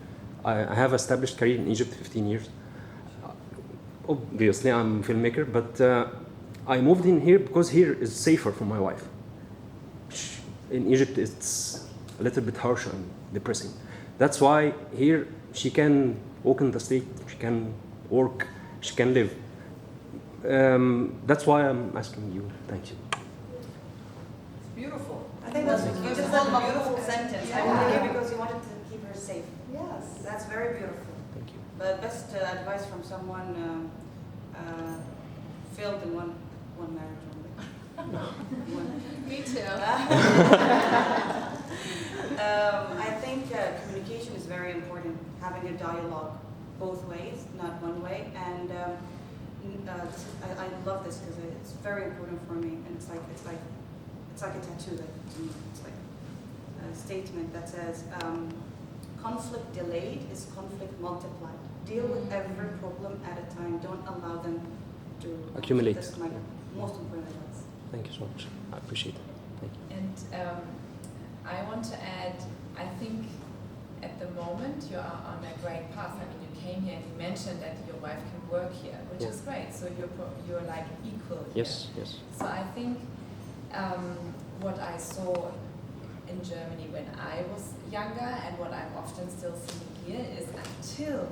Speaker 5: I have established career in Egypt 15 years. Obviously, I'm a filmmaker, but I moved in here because here is safer for my wife. In Egypt, it's a little bit harsh and depressing. That's why here she can walk in the street, she can work, she can live. That's why I'm asking you. Thank you.
Speaker 1: It's beautiful.
Speaker 3: I think that's you just said a beautiful sentence. I wanted here because you wanted to keep her safe.
Speaker 1: Yes.
Speaker 3: That's very beautiful.
Speaker 5: Thank you.
Speaker 3: But best advice from someone failed in one marriage only.
Speaker 2: Me too.
Speaker 3: I think communication is very important. Having a dialogue both ways, not one way. And I love this because it's very important for me. And it's like a tattoo that to me. It's like a statement that says, conflict delayed is conflict multiplied. Deal with every problem at a time. Don't allow them to
Speaker 5: Accumulate.
Speaker 3: That's my most important advice.
Speaker 5: Thank you so much. I appreciate it. Thank you.
Speaker 4: And I want to add, I think at the moment you are on a great path. I mean, you came here and you mentioned that your wife can work here, which
Speaker 5: Yeah.
Speaker 4: is great. So you're like equal here.
Speaker 5: Yes, yes.
Speaker 4: So I think what I saw in Germany when I was younger and what I'm often still seeing here is until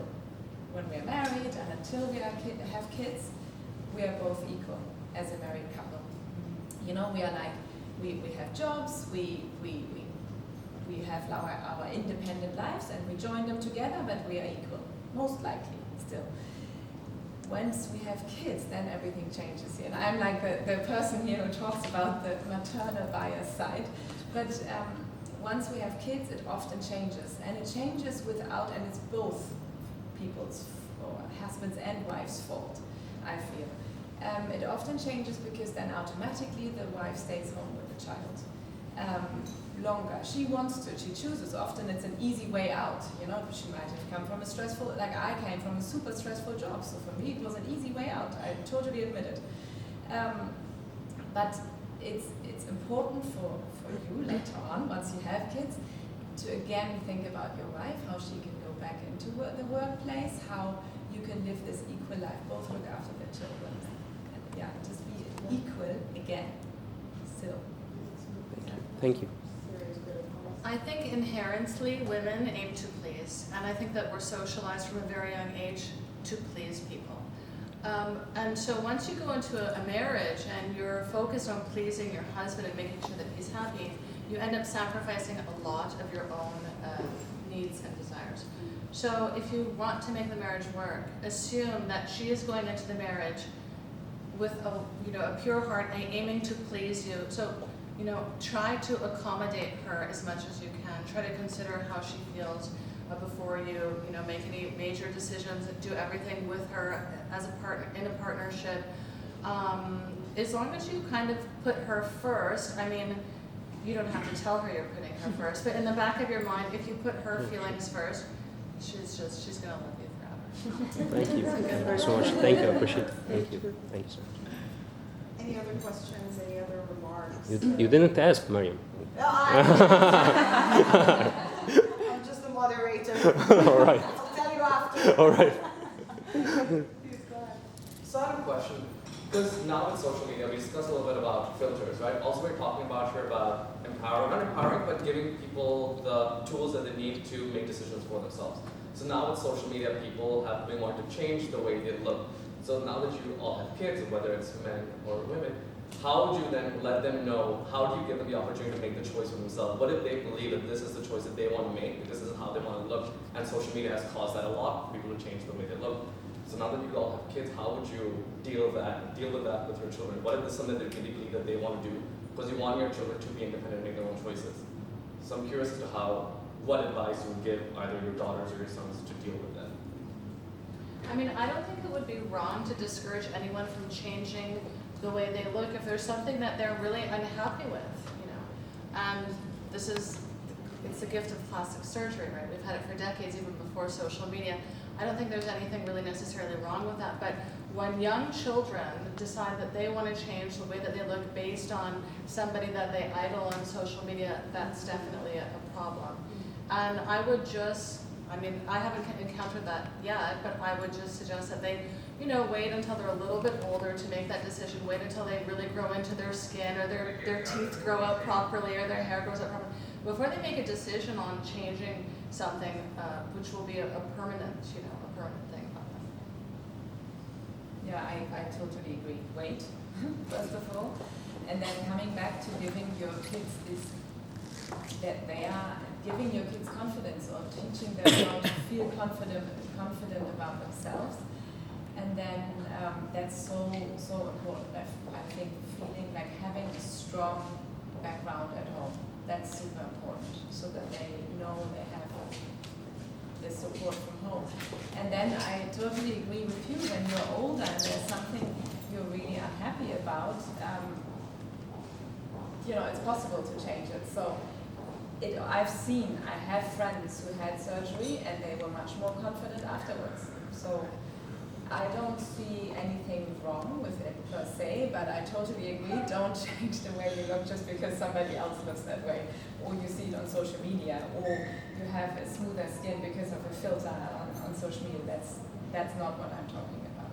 Speaker 4: when we're married and until we have kids, we are both equal as a married couple. You know, we are like, we have jobs, we have our independent lives and we join them together, but we are equal, most likely still. Once we have kids, then everything changes here. And I'm like the person here who talks about the maternal bias side. But once we have kids, it often changes. And it changes without, and it's both people's, or husbands and wives' fault, I feel. It often changes because then automatically the wife stays home with the child longer. She wants to, she chooses. Often it's an easy way out. You know, she might have come from a stressful, like I came from a super stressful job. So for me, it was an easy way out. I totally admit it. But it's important for you later on, once you have kids, to again think about your wife, how she can go back into the workplace, how you can live this equal life, both look after their children. And yeah, just be equal again, still.
Speaker 5: Thank you.
Speaker 2: I think inherently women aim to please, and I think that we're socialized from a very young age to please people. And so once you go into a marriage and you're focused on pleasing your husband and making sure that he's happy, you end up sacrificing a lot of your own needs and desires. So if you want to make the marriage work, assume that she is going into the marriage with a pure heart and aiming to please you. So, try to accommodate her as much as you can. Try to consider how she feels before you, make any major decisions. Do everything with her as a partner in a partnership. As long as you kind of put her first. I mean, you don't have to tell her you're putting her first, but in the back of your mind, if you put her feelings first, she's gonna love you forever.
Speaker 5: Thank you so much. Thank you. I appreciate it. Thank you. Thank you so much.
Speaker 1: Any other questions, any other remarks?
Speaker 5: You didn't ask, Mariam.
Speaker 1: No, I'm just the moderator.
Speaker 5: All right.
Speaker 1: I'll tell you after.
Speaker 5: All right.
Speaker 1: Please go ahead.
Speaker 6: So I have a question, because now in social media we discussed a little bit about filters, right? Also we're talking about here about not empowering, but giving people the tools that they need to make decisions for themselves. So now with social media, people have been wanting to change the way they look. So now that you all have kids, whether it's men or women, how would you then let them know, how do you give them the opportunity to make the choice for themselves? What if they believe that this is the choice that they want to make, because this is how they want to look, and social media has caused that a lot for people to change the way they look. So now that you all have kids, how would you deal with that with your children? What if it's something that they really believe that they want to do? Because you want your children to be independent and make their own choices. So I'm curious as to what advice you would give either your daughters or your sons to deal with that.
Speaker 2: I mean, I don't think it would be wrong to discourage anyone from changing the way they look if there's something that they're really unhappy with, you know. And it's the gift of plastic surgery, right? We've had it for decades, even before social media. I don't think there's anything really necessarily wrong with that, but when young children decide that they want to change the way that they look based on somebody that they idol on social media, that's definitely a problem. And I would just, I mean, I haven't encountered that yet, but I would just suggest that they, you know, wait until they're a little bit older to make that decision. Wait until they really grow into their skin, or their teeth grow out properly, or their hair grows out properly, before they make a decision on changing something, which will be a permanent, you know, a permanent thing.
Speaker 4: Yeah, I totally agree. Wait, first of all, and then coming back to giving your kids this, that they are giving your kids confidence, or teaching them how to feel confident about themselves, and then that's so important. I think feeling like having a strong background at home, that's super important, so that they know they have the support from home. And then I totally agree with you, when you're older and there's something you're really unhappy about, you know, it's possible to change it. So I have friends who had surgery and they were much more confident afterwards. So I don't see anything wrong with it per se, but I totally agree, don't change the way you look just because somebody else looks that way, or you see it on social media, or you have a smoother skin because of a filter on social media. That's not what I'm talking about.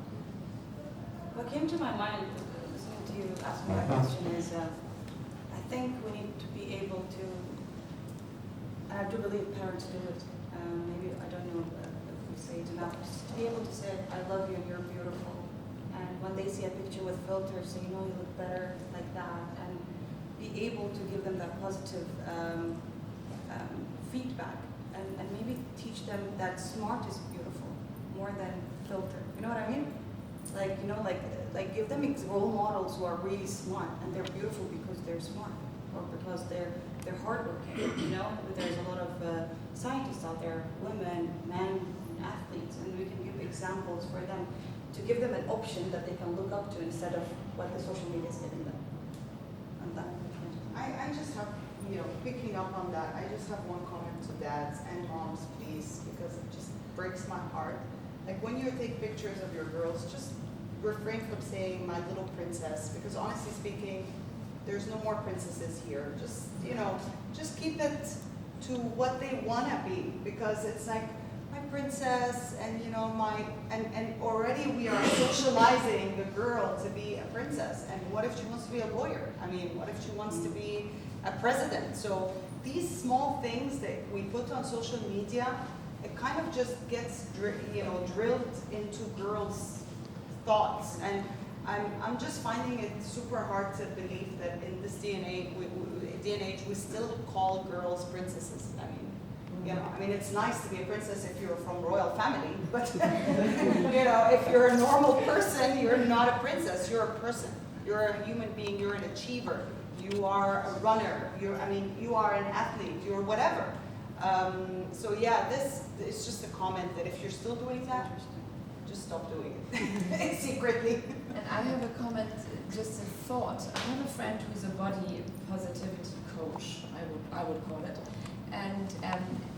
Speaker 3: What came to my mind listening to you ask me that question is, I think we need to be able to, and I do believe parents do it, maybe, I don't know if we say it enough, just to be able to say, I love you and you're beautiful. And when they see a picture with filters, say, you know, you look better like that, and be able to give them that positive feedback, and maybe teach them that smart is beautiful more than filter. You know what I mean? Like, you know, like give them role models who are really smart, and they're beautiful because they're smart, or because they're hardworking. You know, there's a lot of scientists out there, women, men, athletes, and we can give examples for them to give them an option that they can look up to instead of what the social media is giving them. And that.
Speaker 1: I just have, you know, picking up on that, I just have one comment to dads and moms, please, because it just breaks my heart. Like, when you take pictures of your girls, just refrain from saying my little princess, because honestly speaking, there's no more princesses here. Just, you know, just keep it to what they want to be, because it's like, my princess, and you know, and already we are socializing the girl to be a princess. And what if she wants to be a lawyer? I mean, what if she wants to be a president? So these small things that we put on social media, it kind of just gets drilled into girls' thoughts. And I'm just finding it super hard to believe that in this day and age we still call girls princesses. I mean, you know, I mean, it's nice to be a princess if you're from royal family, but you know, if you're a normal person, you're not a princess. You're a person. You're a human being. You're an achiever. You are a runner. You are an athlete. You're whatever. So yeah, this is just a comment that if you're still doing that, just stop doing it secretly.
Speaker 4: And I have a comment, just a thought. I have a friend who's a body positivity coach, I would call it. And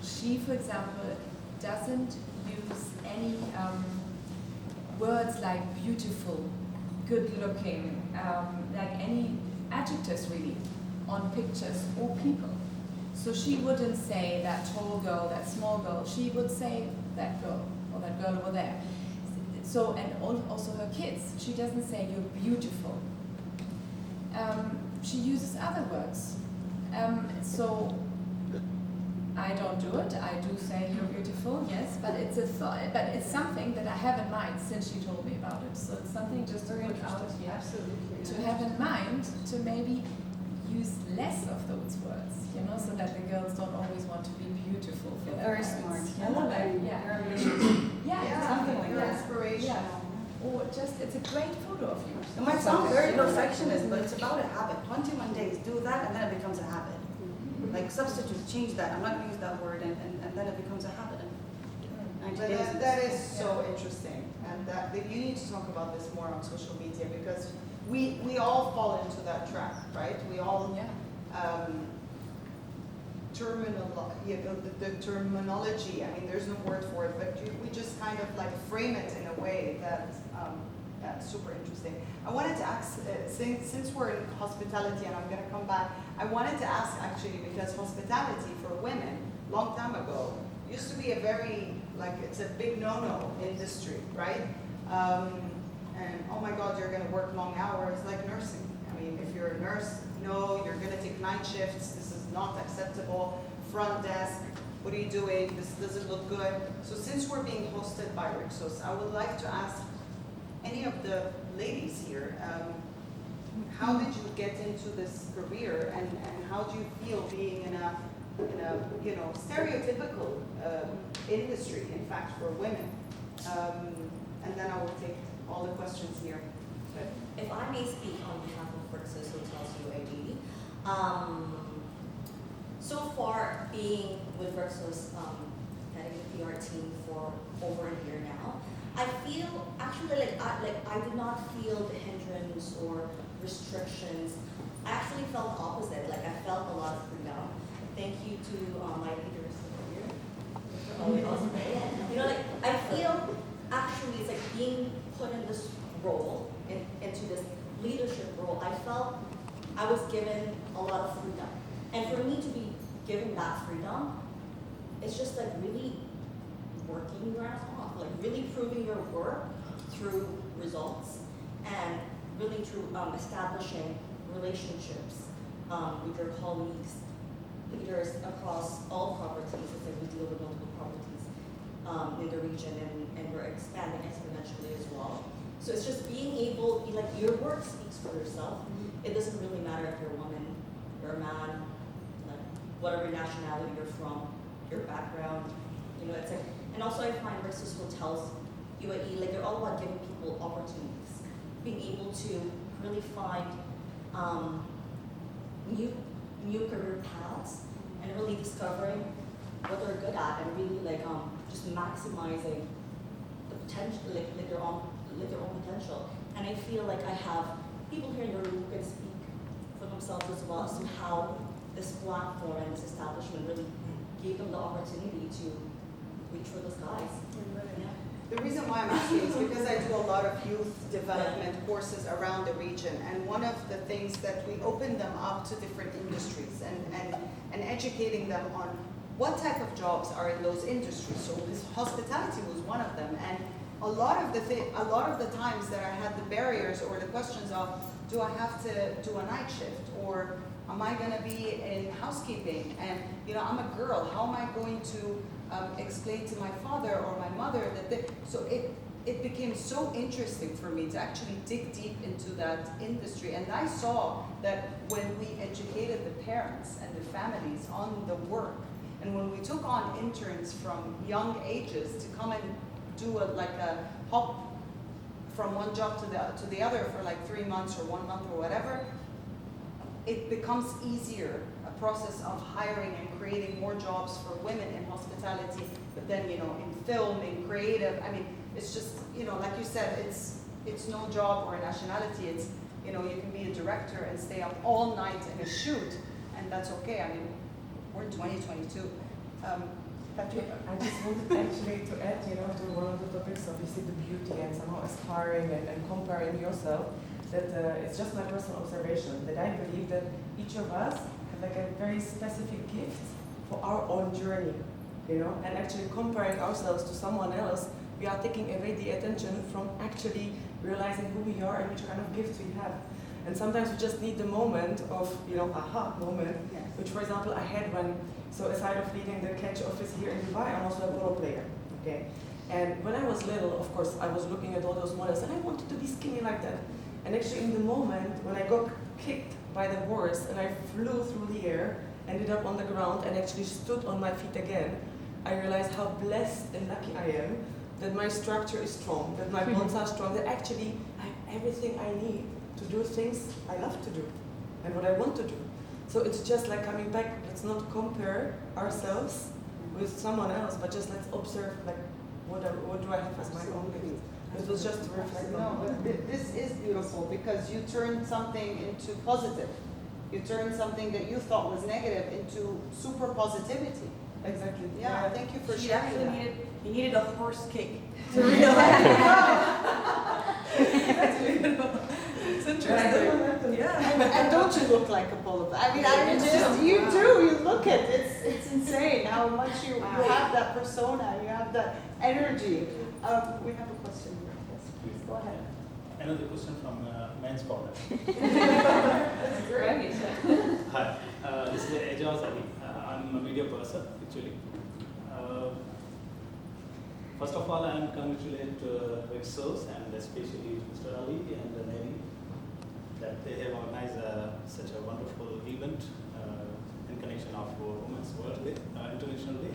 Speaker 4: she, for example, doesn't use any words like beautiful, good looking, like any adjectives really on pictures or people. So she wouldn't say that tall girl, that small girl. She would say that girl or that girl over there. So, and also her kids. She doesn't say you're beautiful. She uses other words. So I don't do it. I do say you're beautiful, yes, but it's a thought. But it's something that I have in mind since she told me about it. So it's something just to put out here.
Speaker 1: Absolutely.
Speaker 4: To have in mind to maybe use less of those words, you know, so that the girls don't always want to be beautiful for their
Speaker 3: Very
Speaker 4: parents.
Speaker 3: smart. I love it.
Speaker 4: Yeah.
Speaker 3: You're ambitious.
Speaker 4: Yeah,
Speaker 3: something like
Speaker 1: you're
Speaker 3: that.
Speaker 1: inspirational.
Speaker 4: Or just, it's a great photo of you.
Speaker 3: It might sound very perfectionist, but it's about a habit. 21 days, do that, and then it becomes a habit. Like substitute, change that. I'm not going to use that word, and then it becomes a habit. 90
Speaker 1: But
Speaker 3: days.
Speaker 1: that is so interesting, and that you need to talk about this more on social media, because we all fall into that trap, right? We all the terminology. I mean, there's no word for it, but we just kind of like frame it in a way that that's super interesting. I wanted to ask, since we're in hospitality, and I'm going to come back, I wanted to ask actually, because hospitality for women, long time ago, used to be a very, like, it's a big no-no industry, right? And oh my God, you're going to work long hours, like nursing. I mean, if you're a nurse, no, you're going to take night shifts. This is not acceptable. Front desk, what are you doing? This doesn't look good. So since we're being hosted by Rixos, I would like to ask any of the ladies here, how did you get into this career, and how do you feel being in a you know, stereotypical industry, in fact, for women? And then I will take all the questions here.
Speaker 7: If I may speak on behalf of Rixos Hotels UAE, so far being with Rixos, heading the PR team for over a year now, I feel actually like I did not feel the hindrance or restrictions. I actually felt the opposite. Like I felt a lot of freedom. Thank you to my leaders here. You know, like I feel actually it's like being put in this role, into this leadership role. I felt I was given a lot of freedom, and for me to be given that freedom, it's just like really working your ass off, like really proving your work through results, and really through establishing relationships with your colleagues, leaders across all properties, as like we deal with multiple properties in the region, and we're expanding exponentially as well. So it's just being able, like your work speaks for yourself. It doesn't really matter if you're a woman, you're a man, like whatever nationality you're from, your background, you know, it's like, and also I find Rixos Hotels UAE, like they're all about giving people opportunities, being able to really find new career paths, and really discovering what they're good at, and really like just maximizing the potential, like their own potential. And I feel like I have people here in the room who can speak for themselves as well as to how this platform and this establishment really gave them the opportunity to reach for the skies. Yeah.
Speaker 1: The reason why I'm asking is because I do a lot of youth development courses around the region, and one of the things that we open them up to different industries and educating them on what type of jobs are in those industries. So this hospitality was one of them, and a lot of the times that I had the barriers or the questions of, do I have to do a night shift, or am I going to be in housekeeping? And you know, I'm a girl. How am I going to explain to my father or my mother that so it became so interesting for me to actually dig deep into that industry. And I saw that when we educated the parents and the families on the work, and when we took on interns from young ages to come and do a hop from one job to the other for like 3 months or 1 month or whatever, it becomes easier, a process of hiring and creating more jobs for women in hospitality, but then, you know, in film, in creative, I mean, it's just, you know, like you said, it's no job or a nationality. It's, you know, you can be a director and stay up all night in a shoot, and that's okay. I mean, we're in 2022. Patrick?
Speaker 8: I just wanted actually to add, you know, to one of the topics, obviously the beauty and somehow aspiring and comparing yourself, that it's just my personal observation, that I believe that each of us have like a very specific gift for our own journey, you know, and actually comparing ourselves to someone else, we are taking away the attention from actually realizing who we are and which kind of gifts we have. And sometimes we just need the moment of, you know, aha moment,
Speaker 1: Yes.
Speaker 8: which for example I had when, so aside of leading the catch office here in Dubai, I'm also a polo player, okay? And when I was little, of course, I was looking at all those models and I wanted to be skinny like that. And actually in the moment when I got kicked by the horse and I flew through the air, ended up on the ground and actually stood on my feet again, I realized how blessed and lucky I am that my structure is strong, that my bones are strong, that actually I have everything I need to do things I love to do and what I want to do. So it's just like coming back, let's not compare ourselves with someone else, but just let's observe like what do I have as my own gift? It was just to reflect
Speaker 1: No,
Speaker 8: on.
Speaker 1: but this is beautiful because you turned something into positive. You turned something that you thought was negative into super positivity.
Speaker 8: Exactly.
Speaker 1: Yeah, thank you for
Speaker 3: He
Speaker 1: sharing
Speaker 3: actually
Speaker 1: that.
Speaker 3: needed a horse kick to realize. It's interesting. Yeah.
Speaker 1: And don't you look like a bull? I mean, you do. You look it. It's insane how much you have that persona. You have that energy. We have a question here. Yes, please go ahead.
Speaker 9: Another question from Men's Corner.
Speaker 3: Great.
Speaker 9: Hi, this is Ejaz Ali. I'm a media person, actually. First of all, I congratulate Rixos and especially Mr. Ali and Mary that they have organized such a wonderful event in connection of Women's World Day, International Day.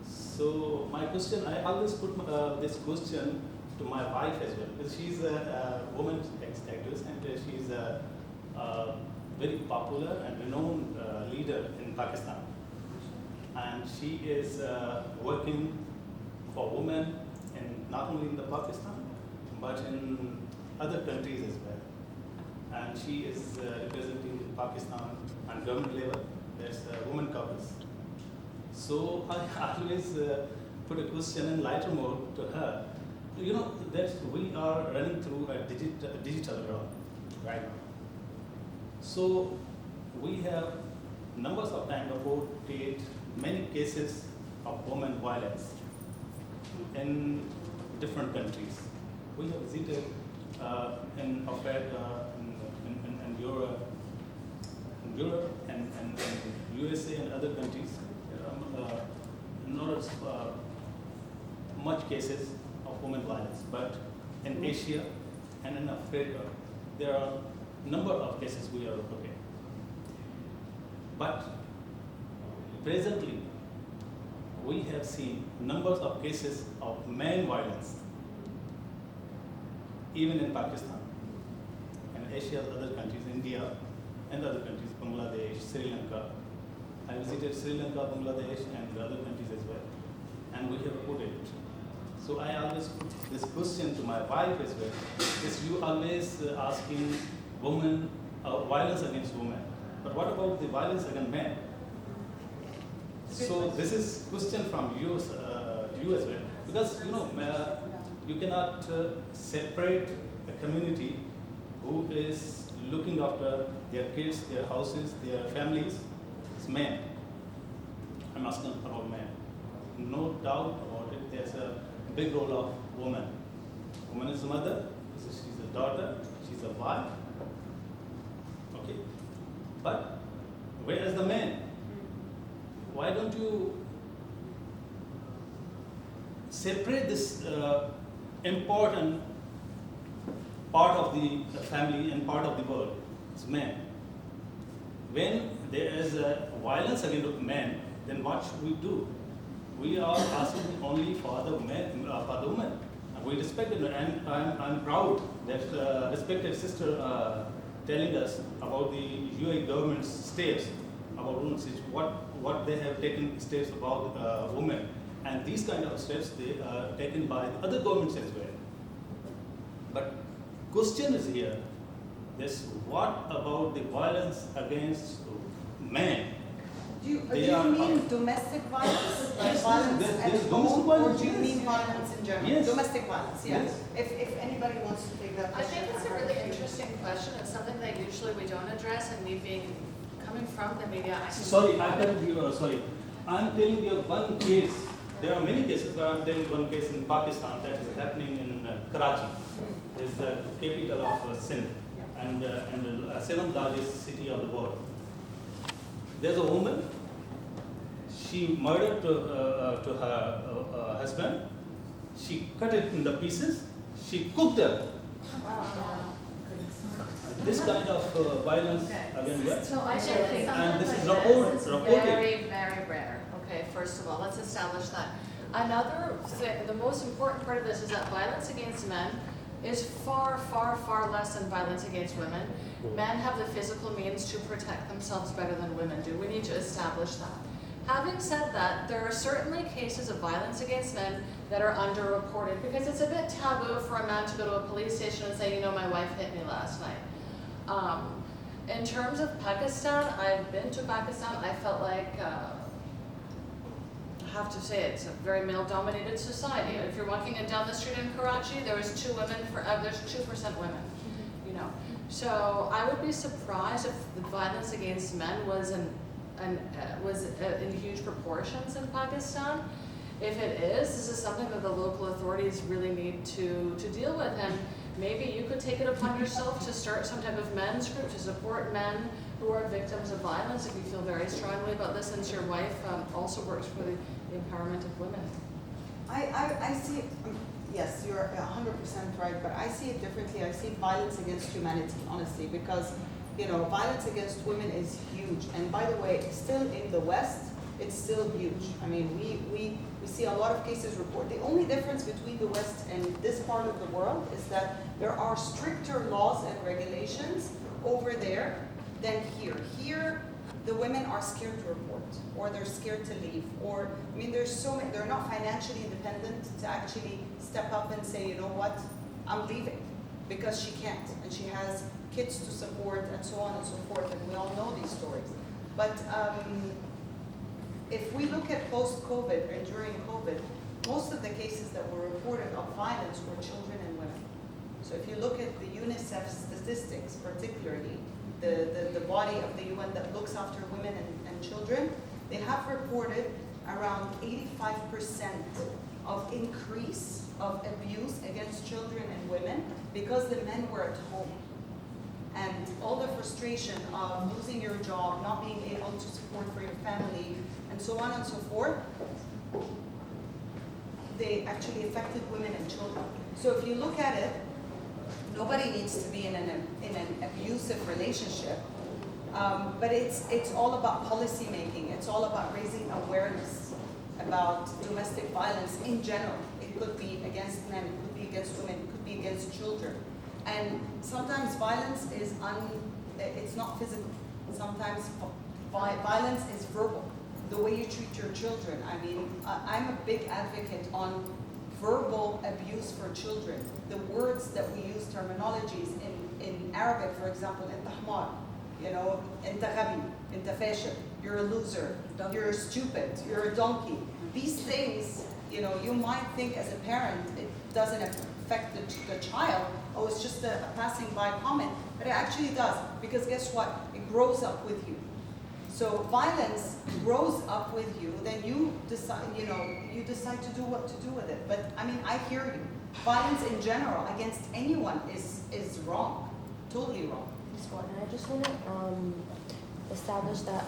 Speaker 9: So my question, I always put this question to my wife as well, because she's a woman actress and she's a very popular and renowned leader in Pakistan. And she is working for women not only in the Pakistan, but in other countries as well. And she is representing Pakistan on government level. There's women caucus. So I always put a question in lighter mode to her. You know that we are running through a digital era right now. So we have numbers of times reported many cases of women violence in different countries. We have visited in Africa, in Europe and USA and other countries. Not much cases of women violence, but in Asia and in Africa, there are a number of cases we are reporting. But presently, we have seen numbers of cases of man violence, even in Pakistan and Asia, other countries, India and other countries, Bangladesh, Sri Lanka. I visited Sri Lanka, Bangladesh and other countries as well, and we have reported it. So I always put this question to my wife as well. Is you always asking women violence against women, but what about the violence against men? So this is question from you as well, because you know you cannot separate a community who is looking after their kids, their houses, their families. It's men. I'm asking about men. No doubt about it. There's a big role of woman. Woman is a mother. She's a daughter. She's a wife. Okay, but where is the man? Why don't you separate this important part of the family and part of the world? It's men. When there is violence against men, then what should we do? We are asking only for the men, for the women. We respect it, and I'm proud that respected sister telling us about the UAE government's steps about women's what they have taken steps about women, and these kind of steps they are taken by other governments as well. But question is here: this what about the violence against men?
Speaker 1: Do you mean domestic violence? Like violence at home, or do you mean violence in general?
Speaker 9: Yes.
Speaker 1: Domestic violence, yeah.
Speaker 9: Yes.
Speaker 1: If anybody wants to take that
Speaker 2: I
Speaker 1: question.
Speaker 2: think it's a really interesting question. It's something that usually we don't address, and me being coming from the media, I think.
Speaker 9: Sorry, I'm telling you one case. There are many cases, but I'm telling one case in Pakistan that is happening in Karachi. It's the capital of Sindh and the seventh largest city of the world. There's a woman. She murdered to her husband. She cut it into pieces. She cooked it. This kind of violence against women.
Speaker 2: So I think
Speaker 9: And this is
Speaker 2: something like this is
Speaker 9: reported.
Speaker 2: very, very rare. Okay, first of all, let's establish that. Another thing, the most important part of this is that violence against men is far, far, far less than violence against women. Men have the physical means to protect themselves better than women do. We need to establish that. Having said that, there are certainly cases of violence against men that are underreported because it's a bit taboo for a man to go to a police station and say, you know, my wife hit me last night. In terms of Pakistan, I've been to Pakistan. I felt like, I have to say, it's a very male-dominated society. If you're walking down the street in Karachi, there's 2% women, you know. So I would be surprised if the violence against men was in huge proportions in Pakistan. If it is, this is something that the local authorities really need to deal with. And maybe you could take it upon yourself to start some type of men's group to support men who are victims of violence if you feel very strongly about this, since your wife also works for the empowerment of women.
Speaker 1: I see it, yes, you're 100% right, but I see it differently. I see violence against humanity, honestly, because, you know, violence against women is huge. And by the way, still in the West, it's still huge. I mean, we see a lot of cases reported. The only difference between the West and this part of the world is that there are stricter laws and regulations over there than here. Here, the women are scared to report, or they're scared to leave, or, I mean, there's so many, they're not financially independent to actually step up and say, you know what, I'm leaving, because she can't, and she has kids to support, and so on and so forth, and we all know these stories. But if we look at post-COVID and during COVID, most of the cases that were reported of violence were children and women. So if you look at the UNICEF statistics, particularly, the body of the UN that looks after women and children, they have reported around 85% of increase of abuse against children and women because the men were at home. And all the frustration of losing your job, not being able to support for your family, and so on and so forth, they actually affected women and children. So if you look at it, nobody needs to be in an abusive relationship, but it's all about policy making. It's all about raising awareness about domestic violence in general. It could be against men, it could be against women, it could be against children. And sometimes violence is it's not physical. Sometimes violence is verbal. The way you treat your children. I mean, I'm a big advocate on verbal abuse for children. The words that we use, terminologies in Arabic, for example, enta hmar, you know, enta ghabi, enta fashil, you're a loser, you're stupid, you're a donkey. These things, you know, you might think as a parent it doesn't affect the child, oh, it's just a passing by comment, but it actually does, because guess what? It grows up with you. So violence grows up with you, then you decide, you know, you decide to do what to do with it. But I mean, I hear you. Violence in general against anyone is wrong, totally wrong.
Speaker 10: And I just want to establish that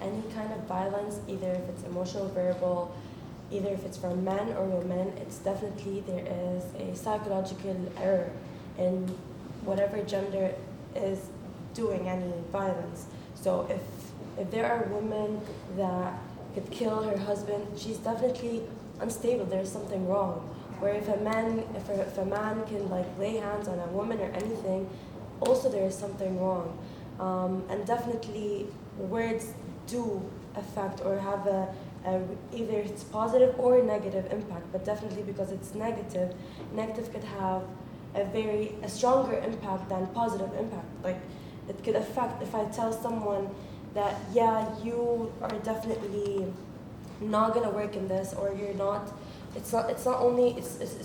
Speaker 10: any kind of violence, either if it's emotional, verbal, either if it's from men or women, it's definitely, there is a psychological error in whatever gender is doing any violence. So if there are women that could kill her husband, she's definitely unstable. There's something wrong. Where if a man can like lay hands on a woman or anything, also there is something wrong. And definitely words do affect or have either it's positive or negative impact. But definitely because it's negative could have a stronger impact than positive impact. Like it could affect if I tell someone that, yeah, you are definitely not gonna work in this, or you're not. It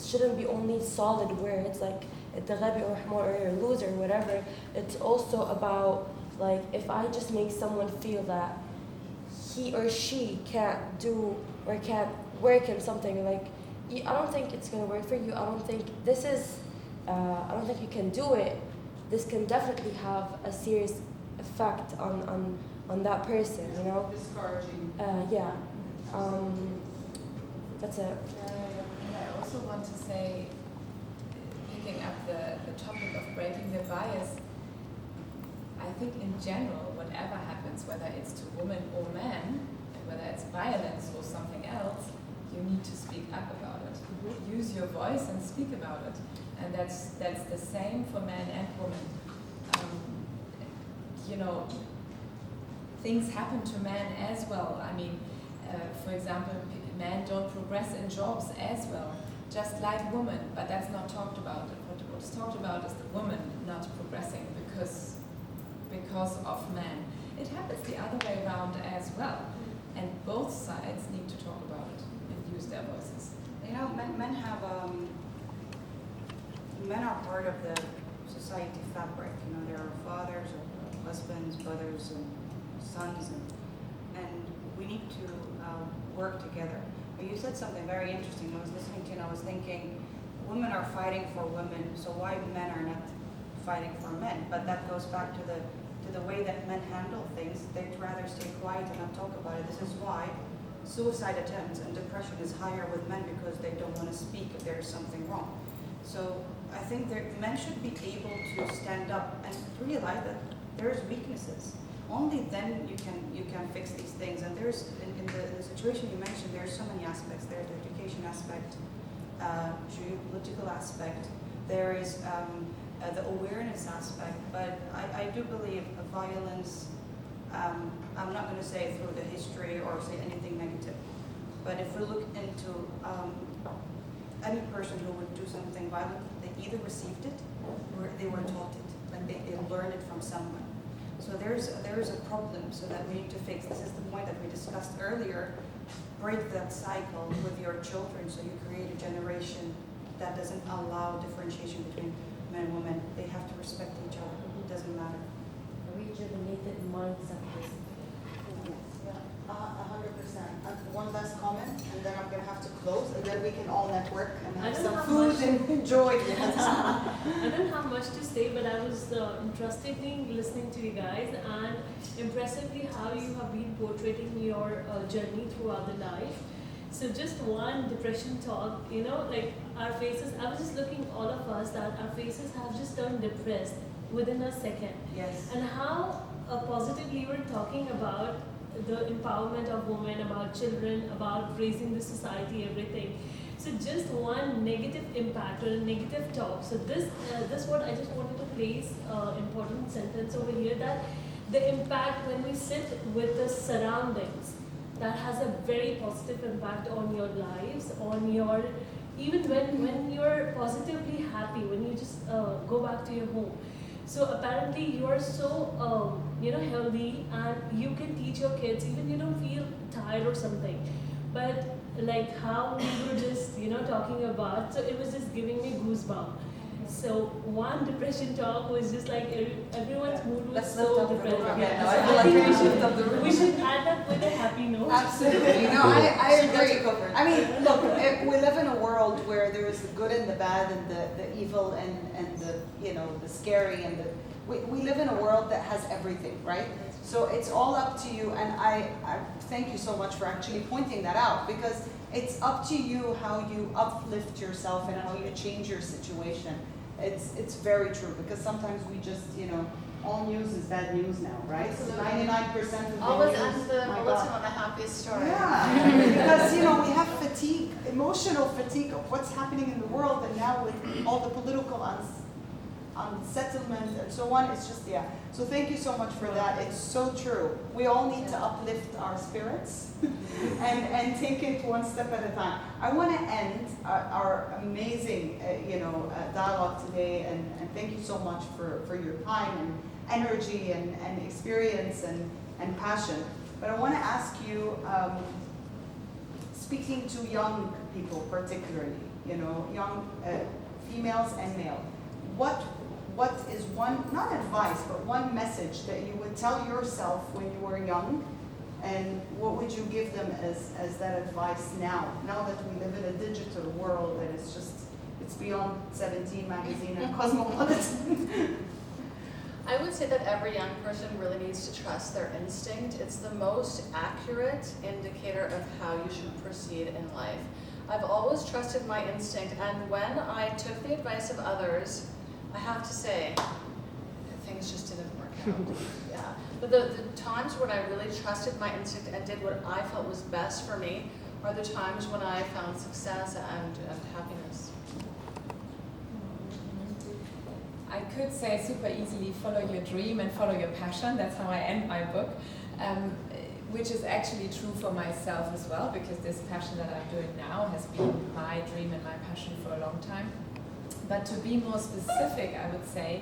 Speaker 10: shouldn't be only solid words like التغابي or you're a loser or whatever. It's also about, like, if I just make someone feel that he or she can't do or can't work in something, like, I don't think it's gonna work for you. I don't think I don't think you can do it. This can definitely have a serious effect on that person, you know?
Speaker 1: Discouraging.
Speaker 10: Yeah. That's it.
Speaker 4: And I also want to say, picking up the topic of breaking the bias, I think in general, whatever happens, whether it's to women or men, and whether it's violence or something else, you need to speak up about it. Use your voice and speak about it. And that's the same for men and women. You know, things happen to men as well. I mean, For example, men don't progress in jobs as well, just like women, but that's not talked about. What is talked about is the woman not progressing because of men. It happens the other way around as well, and both sides need to talk about it and use their voices.
Speaker 3: You know, men are part of the society fabric. You know, there are fathers, or husbands, brothers, and sons, and we need to work together. But you said something very interesting. I was listening to you and I was thinking, women are fighting for women, so why men are not fighting for men? But that goes back to the way that men handle things. They'd rather stay quiet and not talk about it. This is why suicide attempts and depression is higher with men, because they don't want to speak if there's something wrong. So I think that men should be able to stand up and realize that there's weaknesses. Only then you can fix these things. And there's in the situation you mentioned, there's so many aspects. There's the education aspect, geopolitical aspect. There is the awareness aspect. But I do believe violence. I'm not going to say through the history or say anything negative, but if we look into any person who would do something violent, they either received it or they were taught it, and they learned it from someone. So there is a problem, so that we need to fix. This is the point that we discussed earlier. Break that cycle with your children, so you create a generation that doesn't allow differentiation between men and women. They have to respect each other. It doesn't matter.
Speaker 10: A rejuvenated mindset, basically.
Speaker 1: Yeah, 100%. One last comment, and then I'm going to have to close, and then we can all network and have some food and enjoy.
Speaker 11: I don't have much to say, but I was interestingly listening to you guys, and impressively how you have been portraying your journey throughout the life. So just one depression talk, you know, like our faces, I was just looking all of us that our faces have just turned depressed within a second.
Speaker 3: Yes.
Speaker 11: And how positively you were talking about the empowerment of women, about children, about raising the society, everything. So just one negative impact or a negative talk. So this what I just wanted to place important sentence over here, that the impact when we sit with the surroundings, that has a very positive impact on your lives, on your, even when you're positively happy, when you just go back to your home. So apparently you are so healthy, and you can teach your kids, even you don't feel tired or something. But like how we were just talking about, so it was just giving me goosebumps. So one depression talk was just like everyone's mood was so depressed. I think we should end up with a happy note.
Speaker 1: Absolutely. No, I agree. I mean, look, we live in a world where there is the good and the bad and the evil and the the scary and we live in a world that has everything, right? So it's all up to you, and I thank you so much for actually pointing that out, because it's up to you how you uplift yourself and how you change your situation. It's very true, because sometimes we just, all news is bad news now, right? 99% of
Speaker 2: Always
Speaker 1: the news.
Speaker 2: ends the
Speaker 1: my
Speaker 2: bulletin
Speaker 1: God.
Speaker 2: on a happiest story.
Speaker 1: Yeah, because we have fatigue, emotional fatigue of what's happening in the world, and now with all the political unsettlement and so on, it's just, So thank you so much for that. It's so true. We all need to uplift our spirits and take it one step at a time. I want to end our amazing, dialogue today, and thank you so much for your time and energy and experience and passion. But I want to ask you, speaking to young people particularly, young females and male, what is one, not advice, but one message that you would tell yourself when you were young, and what would you give them as that advice now that we live in a digital world and it's beyond 17 magazine and Cosmopolitan?
Speaker 2: I would say that every young person really needs to trust their instinct. It's the most accurate indicator of how you should proceed in life. I've always trusted my instinct, and when I took the advice of others, I have to say, things just didn't work out. Yeah. But the times when I really trusted my instinct and did what I felt was best for me are the times when I found success and happiness.
Speaker 4: I could say super easily, follow your dream and follow your passion. That's how I end my book. which is actually true for myself as well, because this passion that I'm doing now has been my dream and my passion for a long time. But to be more specific, I would say,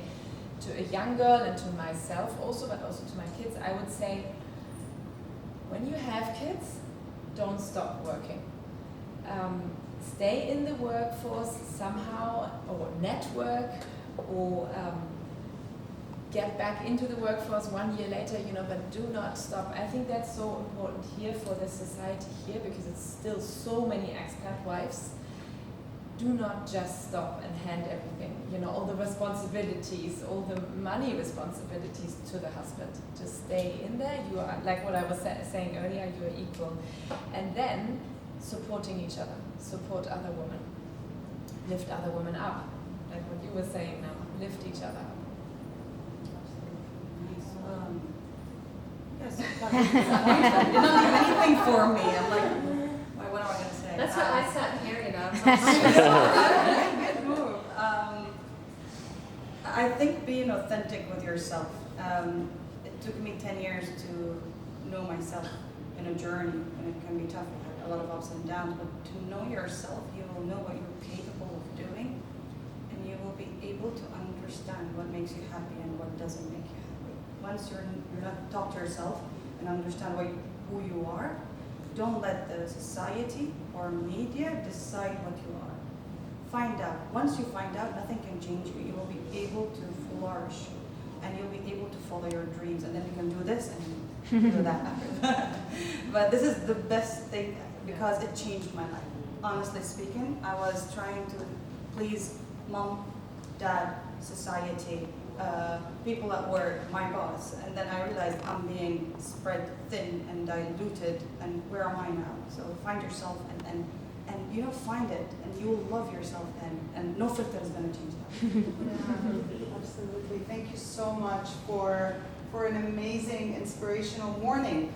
Speaker 4: to a young girl and to myself also, but also to my kids, I would say, when you have kids, don't stop working. Stay in the workforce somehow, or network, or get back into the workforce 1 year later, but do not stop. I think that's so important here for the society here, because it's still so many expat wives. Do not just stop and hand everything, all the responsibilities, all the money responsibilities to the husband. Just stay in there. You are, like what I was saying earlier, you are equal. And then supporting each other, support other women, lift other women up, like what you were saying now, lift each other up.
Speaker 3: Yes, you don't do anything for me. I'm like, what am I going to say?
Speaker 2: That's what I sat here,
Speaker 3: Good move. I think being authentic with yourself. It took me 10 years to know myself in a journey, and it can be tough. I had a lot of ups and downs, but to know yourself, you will know what you're capable of doing, and you will be able to understand what makes you happy and what doesn't make you happy. Once you're not talk to yourself and understand who you are, don't let the society or media decide what you are. Find out. Once you find out, nothing can change you. You will be able to flourish, and you'll be able to follow your dreams, and then you can do this and do that after that. But this is the best thing, because it changed my life. Honestly speaking, I was trying to please mom, dad, society, people at work, my boss, and then I realized I'm being spread thin and diluted, and where am I now? So find yourself and find it, and you will love yourself then, and no filter is going to change that.
Speaker 1: Yeah, absolutely. Thank you so much for an amazing, inspirational morning.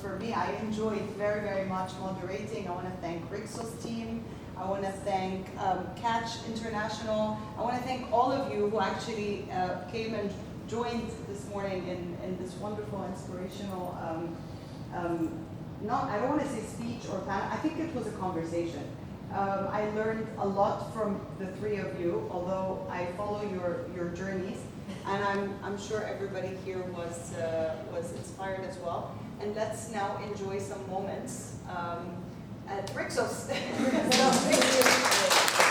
Speaker 1: For me, I enjoyed very, very much moderating. I want to thank Rixos team. I want to thank Catch International. I want to thank all of you who actually came and joined this morning in this wonderful, inspirational, I don't want to say speech or panel. I think it was a conversation. I learned a lot from the three of you, although I follow your journeys, and I'm sure everybody here was inspired as well. And let's now enjoy some moments at Rixos. So, thank you.